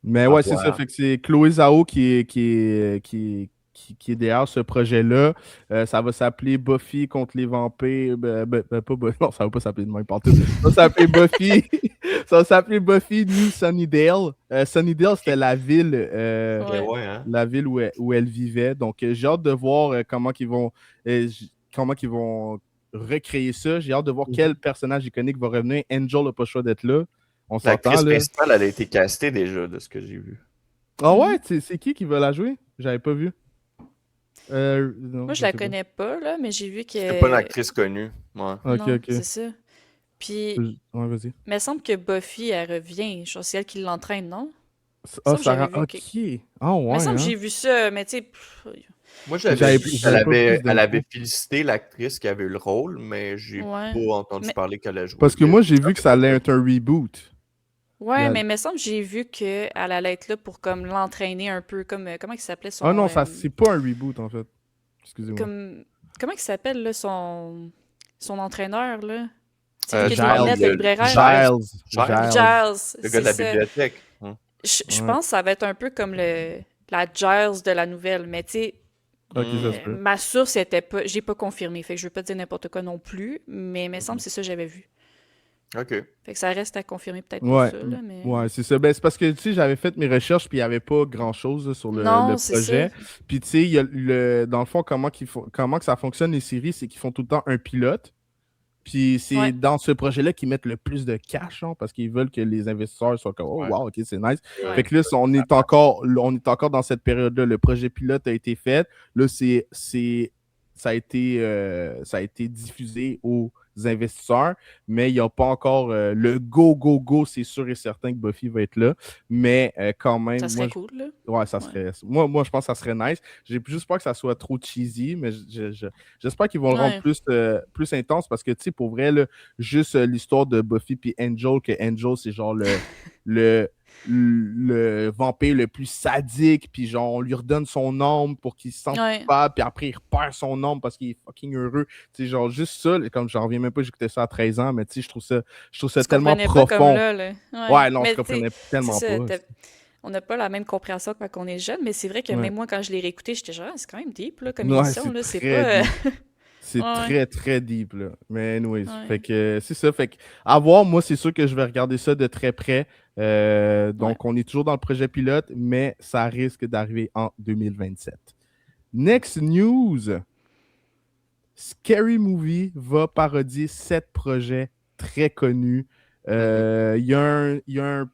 [SPEAKER 1] mais
[SPEAKER 3] à
[SPEAKER 1] ouais, c'est ça.
[SPEAKER 3] voir.
[SPEAKER 1] Fait que c'est Chloé Zhao qui est derrière ce projet-là. Ça va s'appeler Buffy contre les vampires. Pas Buffy. Non, ça va pas s'appeler de même partout. Ça va s'appeler Buffy. Ça va s'appeler Buffy New Sunnydale. Sunnydale, c'était
[SPEAKER 2] Ouais.
[SPEAKER 3] Ouais, hein?
[SPEAKER 1] la ville où elle vivait. Donc, j'ai hâte de voir comment ils vont recréer ça. J'ai hâte de voir quel personnage iconique va revenir. Angel n'a pas le choix d'être là. On s'entend,
[SPEAKER 3] L'actrice
[SPEAKER 1] là.
[SPEAKER 3] principale, elle a été castée déjà, de ce que j'ai vu.
[SPEAKER 1] Ah ouais,
[SPEAKER 2] Mhm.
[SPEAKER 1] c'est qui va la jouer? J'avais pas vu. Non,
[SPEAKER 2] Moi, je
[SPEAKER 1] je
[SPEAKER 2] la
[SPEAKER 1] sais pas.
[SPEAKER 2] connais pas, là, mais j'ai vu
[SPEAKER 3] C'était pas une
[SPEAKER 2] que.
[SPEAKER 3] actrice connue. Ouais.
[SPEAKER 1] Ok,
[SPEAKER 2] Non,
[SPEAKER 1] ok.
[SPEAKER 2] c'est ça. Puis,
[SPEAKER 1] Ouais, vas-y.
[SPEAKER 2] il me semble que Buffy, elle revient. Genre, c'est elle qui l'entraîne, non? Il me
[SPEAKER 1] Ah,
[SPEAKER 2] semble que j'avais
[SPEAKER 1] Sarah.
[SPEAKER 2] vu que.
[SPEAKER 1] Ok. Ah
[SPEAKER 2] Il me
[SPEAKER 1] ouais,
[SPEAKER 2] semble que
[SPEAKER 1] hein?
[SPEAKER 2] j'ai vu ça, mais tu sais.
[SPEAKER 3] Moi, elle
[SPEAKER 1] J'avais pas plus
[SPEAKER 3] elle avait
[SPEAKER 1] d'infos.
[SPEAKER 3] félicité l'actrice qui avait eu le rôle, mais j'ai
[SPEAKER 2] Ouais.
[SPEAKER 3] pas entendu
[SPEAKER 2] Mais,
[SPEAKER 3] parler qu'elle a joué.
[SPEAKER 1] Parce que moi, j'ai
[SPEAKER 3] Ça
[SPEAKER 1] vu que
[SPEAKER 3] fait
[SPEAKER 1] ça allait
[SPEAKER 3] plaisir.
[SPEAKER 1] être un reboot.
[SPEAKER 2] ouais,
[SPEAKER 1] La-
[SPEAKER 2] mais il me semble que j'ai vu qu'elle allait être là pour comme l'entraîner un peu. Comme. Comment il s'appelait
[SPEAKER 1] Ah
[SPEAKER 2] son.
[SPEAKER 1] non, ça c'est pas un reboot en fait. Excusez-moi.
[SPEAKER 2] Comme. Comment il s'appelle, là, son entraîneur, là? C'est lui qui a des
[SPEAKER 1] Giles.
[SPEAKER 2] lunettes, le libraire.
[SPEAKER 3] Giles,
[SPEAKER 1] Giles.
[SPEAKER 2] Giles,
[SPEAKER 3] le gars
[SPEAKER 2] c'est
[SPEAKER 3] de la
[SPEAKER 2] ça.
[SPEAKER 3] bibliothèque. Hein.
[SPEAKER 2] Je
[SPEAKER 1] Ouais.
[SPEAKER 2] pense que ça va être un peu comme la Giles de la nouvelle, mais tu sais,
[SPEAKER 1] Ok, ça se
[SPEAKER 3] Hmm.
[SPEAKER 1] peut.
[SPEAKER 2] ma source était pas, j'ai pas confirmé, fait que je veux pas dire n'importe quoi non plus, mais il me semble
[SPEAKER 3] Mhm.
[SPEAKER 2] que c'est ça que j'avais vu.
[SPEAKER 3] OK.
[SPEAKER 2] Fait que ça reste à confirmer peut-être pour
[SPEAKER 1] Ouais,
[SPEAKER 2] ça, là, mais...
[SPEAKER 1] ouais, c'est ça. Ben, c'est parce que, tu sais, j'avais fait mes recherches, puis il n'y avait pas grand-chose là, sur le
[SPEAKER 2] Non, c'est ça.
[SPEAKER 1] projet. Puis, tu sais, il y a dans le fond, comment que ça fonctionne, les séries, c'est qu'ils font tout le temps un pilote. Puis, c'est
[SPEAKER 2] Ouais,
[SPEAKER 1] dans ce projet-là qu'ils mettent le plus de cash, hein, parce qu'ils veulent que les investisseurs soient comme, oh,
[SPEAKER 3] Ouais.
[SPEAKER 1] wow, OK, c'est nice.
[SPEAKER 2] ouais.
[SPEAKER 1] Fait que là, on est encore dans cette période-là. Le projet pilote a été fait. Là, ça a été diffusé aux investisseurs, mais il n'y a pas encore le go, c'est sûr et certain que Buffy va être là. Mais quand
[SPEAKER 2] Ça
[SPEAKER 1] même,
[SPEAKER 2] serait cool, là.
[SPEAKER 1] ouais, ça
[SPEAKER 2] Ouais.
[SPEAKER 1] serait. Moi, je pense que ça serait nice. J'ai juste peur que ça soit trop cheesy, mais j'espère qu'ils vont le rendre
[SPEAKER 2] Ouais.
[SPEAKER 1] plus intense parce que, tu sais, pour vrai, là, juste l'histoire de Buffy puis Angel, que Angel, c'est genre le, le vampire le plus sadique, puis genre, on lui redonne son âme pour qu'il se sente
[SPEAKER 2] Ouais.
[SPEAKER 1] coupable, puis après, il repère son âme parce qu'il est fucking heureux. Tu sais, genre, juste ça, comme j'en reviens même pas, j'écoutais ça à 13 ans, mais tu sais, je trouve ça
[SPEAKER 2] Tu
[SPEAKER 1] tellement
[SPEAKER 2] comprenais pas comme
[SPEAKER 1] profond.
[SPEAKER 2] là. Ouais.
[SPEAKER 1] Ouais, non, je
[SPEAKER 2] Mais tu sais,
[SPEAKER 1] comprenais
[SPEAKER 2] c'est
[SPEAKER 1] tellement
[SPEAKER 2] ça,
[SPEAKER 1] pas.
[SPEAKER 2] on n'a pas la même compréhension que quand on est jeune, mais c'est vrai que
[SPEAKER 1] Ouais.
[SPEAKER 2] même moi, quand je l'ai réécouté, j'étais genre, ah, c'est quand même deep, là, comme
[SPEAKER 1] Ouais,
[SPEAKER 2] émission,
[SPEAKER 1] c'est
[SPEAKER 2] là, c'est
[SPEAKER 1] très
[SPEAKER 2] pas...
[SPEAKER 1] deep. C'est
[SPEAKER 2] Ouais,
[SPEAKER 1] très, très deep, là. Mais anyways, fait
[SPEAKER 2] ouais,
[SPEAKER 1] que c'est ça. Fait que, à voir, moi, c'est sûr que je vais regarder ça de très près.
[SPEAKER 2] ouais.
[SPEAKER 1] Donc, on est toujours dans le projet pilote, mais ça risque d'arriver en 2027. Next news. Scary Movie va parodier 7 projets très connus. Il y a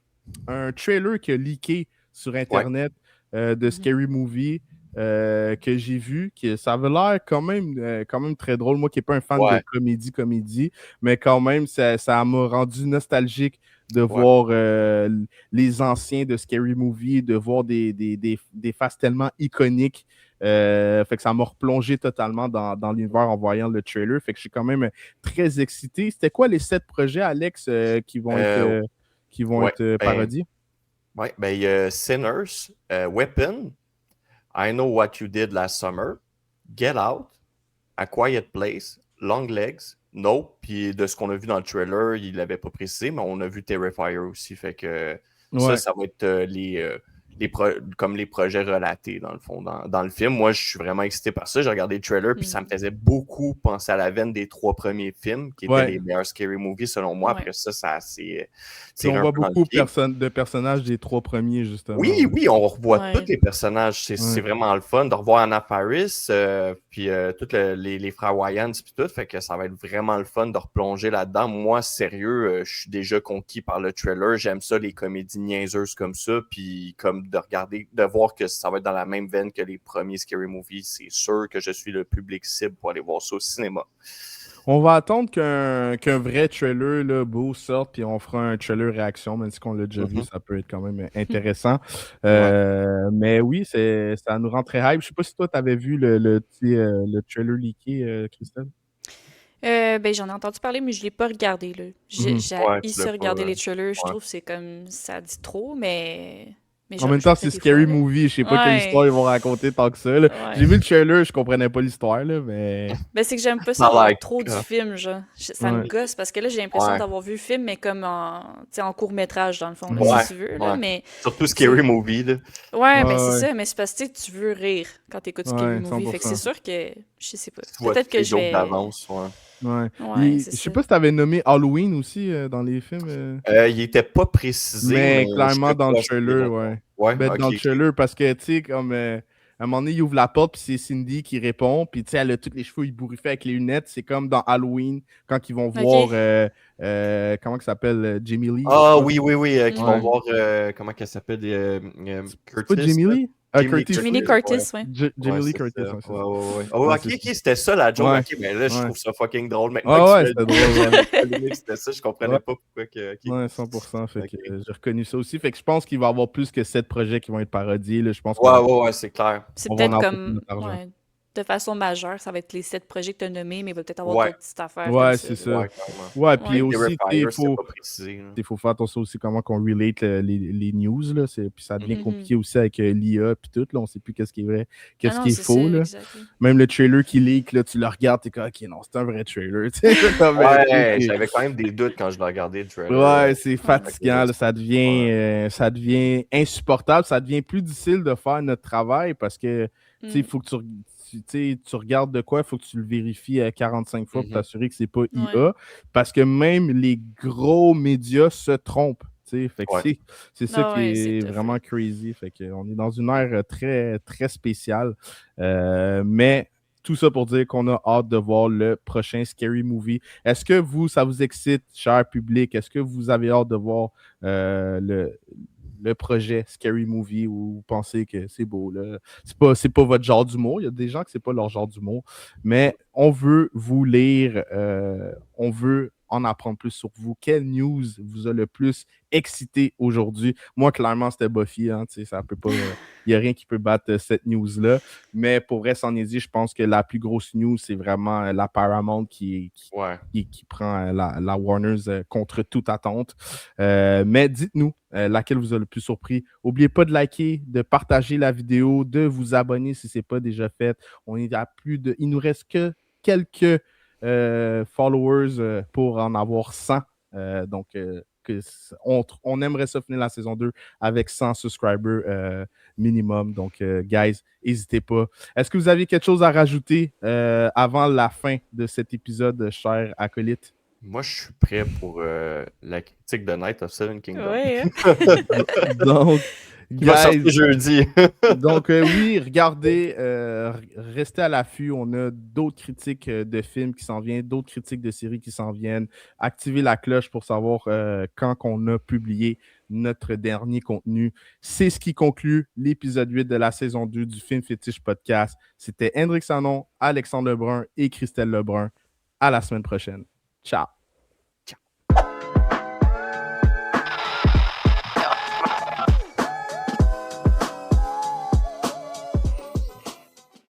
[SPEAKER 1] un trailer qui a leaké sur
[SPEAKER 3] Ouais.
[SPEAKER 1] Internet de Scary Movie que j'ai vu. Ça avait l'air quand même très drôle. Moi qui n'ai pas un fan de
[SPEAKER 3] Ouais.
[SPEAKER 1] comédie, mais quand même, ça m'a rendu nostalgique de
[SPEAKER 3] Ouais.
[SPEAKER 1] voir les anciens de Scary Movie, de voir des faces tellement iconiques. Fait que ça m'a replongé totalement dans l'univers en voyant le trailer. Fait que je suis quand même très excité. C'était quoi les 7 projets, Alex, qui vont
[SPEAKER 3] Euh, ouais.
[SPEAKER 1] être parodiés?
[SPEAKER 3] Ben, il y a Sinners, Weapon, I Know What You Did Last Summer, Get Out, A Quiet Place, Long Legs, Nope, puis de ce qu'on a vu dans le trailer, il l'avait pas précisé, mais on a vu Terrifier aussi. Fait que
[SPEAKER 1] Ouais.
[SPEAKER 3] ça va être comme les projets relatés, dans le fond, dans le film. Moi, je suis vraiment excité par ça. J'ai regardé le trailer, puis ça me faisait beaucoup penser à la veine des 3 premiers films, qui étaient les meilleurs Scary Movies, selon moi. Après ça, c'est
[SPEAKER 1] on voit beaucoup de personnages des 3 premiers, justement.
[SPEAKER 3] Oui, on revoit tous les personnages. C'est vraiment le fun de revoir Anna Faris, puis tous les frères Wayans, puis tout. Fait que ça va être vraiment le fun de replonger là-dedans. Moi, sérieux, je suis déjà conquis par le trailer. J'aime ça, les comédies niaiseuses comme ça, puis comme de voir que ça va être dans la même veine que les premiers Scary Movies. C'est sûr que je suis le public cible pour aller voir ça au cinéma.
[SPEAKER 1] On va attendre qu'un vrai trailer là, beau sorte, puis on fera un trailer réaction, même si on l'a déjà vu, ça peut être quand même intéressant. Mais oui, ça nous rend très hype. Je sais pas si toi, tu avais vu le trailer leaké, Christelle?
[SPEAKER 2] J'en ai entendu parler, mais je l'ai pas regardé. Là. J'ai regardé les trailers. Je trouve que c'est comme ça dit trop, mais
[SPEAKER 1] en même temps, c'est Scary Movie. Je sais pas quelle histoire ils vont raconter tant que ça. J'ai vu le trailer, je comprenais pas l'histoire, là, mais.
[SPEAKER 2] C'est que j'aime pas ça trop du film, genre. Ça me gosse parce que là, j'ai l'impression d'avoir vu le film, mais comme en court-métrage, dans le fond, là, si tu veux. Là, mais,
[SPEAKER 3] surtout Scary Movie. Là.
[SPEAKER 2] C'est ça, mais c'est parce que tu veux rire quand t'écoutes Scary Movie. 100%. Fait que c'est sûr que, je sais pas. Peut-être que je vais.
[SPEAKER 3] d'avance,
[SPEAKER 1] je sais pas si tu avais nommé Halloween aussi dans les films.
[SPEAKER 3] Il était pas précisé.
[SPEAKER 1] Mais clairement dans le trailer, dans le trailer, parce que, tu sais, comme à un moment donné, il ouvre la porte, puis c'est Cindy qui répond, puis tu sais, elle a tous les cheveux ébouriffés avec les lunettes. C'est comme dans Halloween, quand ils vont voir, comment ça s'appelle, Jamie Lee.
[SPEAKER 3] Ah oui, qui vont voir, comment qu'elle s'appelle, Curtis.
[SPEAKER 1] C'est pas Jamie Lee?
[SPEAKER 2] Jamie Lee Curtis,
[SPEAKER 1] Jamie Lee Curtis,
[SPEAKER 3] ok, c'était ça la joke. Ok, mais là, je trouve ça fucking drôle.
[SPEAKER 1] C'était drôle.
[SPEAKER 3] C'était ça, je comprenais pas pourquoi que.
[SPEAKER 1] 100%. Fait que j'ai reconnu ça aussi. Fait que je pense qu'il va y avoir plus que 7 projets qui vont être parodiés. Là. Je pense
[SPEAKER 3] c'est clair.
[SPEAKER 2] C'est peut-être comme. De façon majeure, ça va être les 7 projets que tu as nommés, mais il va peut-être avoir d'autres petites affaires.
[SPEAKER 1] C'est ça. Puis aussi, il faut faire attention aussi comment on relate les news. Là. Puis ça devient compliqué aussi avec l'IA puis tout. Là. On ne sait plus qu'est-ce qui est vrai, qu'est-ce qui est faux. Là. Même le trailer qui leak, là, tu le regardes, tu es comme, OK, non, c'est un vrai trailer.
[SPEAKER 3] J'avais quand même des doutes quand je le regardais, le trailer.
[SPEAKER 1] C'est fatigant. Là. Ça devient insupportable. Ça devient plus difficile de faire notre travail parce que il faut que tu regardes de quoi, il faut que tu le vérifies 45 fois pour t'assurer que c'est pas IA. Parce que même les gros médias se trompent. Fait que c'est ça qui est vraiment crazy. Fait qu'on est dans une ère très, très spéciale. Mais tout ça pour dire qu'on a hâte de voir le prochain Scary Movie. Est-ce que ça vous excite, cher public? Est-ce que vous avez hâte de voir le projet Scary Movie où vous pensez que c'est beau? Là. C'est pas votre genre d'humour. Il y a des gens que c'est pas leur genre d'humour. Mais on veut vous lire. On veut en apprendre plus sur vous. Quelle news vous a le plus excité aujourd'hui? Moi, clairement, c'était Buffy. Hein, ça peut pas. Il n'y a rien qui peut battre cette news-là. Mais pour vrai, sans hésiter, je pense que la plus grosse news, c'est vraiment la Paramount qui prend la Warner's contre toute attente. Mais dites-nous laquelle vous a le plus surpris. N'oubliez pas de liker, de partager la vidéo, de vous abonner si ce n'est pas déjà fait. On est à il nous reste que quelques followers pour en avoir 100. Donc, on aimerait ça finir la saison 2 avec 100 subscribers minimum. Donc, guys, n'hésitez pas. Est-ce que vous avez quelque chose à rajouter avant la fin de cet épisode, cher acolyte?
[SPEAKER 3] Moi, je suis prêt pour la critique de Night of Seven Kingdoms.
[SPEAKER 1] Donc,
[SPEAKER 3] guys, jeudi.
[SPEAKER 1] Donc, oui, regardez, restez à l'affût. On a d'autres critiques de films qui s'en viennent, d'autres critiques de séries qui s'en viennent. Activez la cloche pour savoir quand on a publié notre dernier contenu. C'est ce qui conclut l'épisode 8 de la saison 2 du Film Fétiche Podcast. C'était Hendrik Sanon, Alexandre Lebrun et Christelle Lebrun. À la semaine prochaine. Ciao.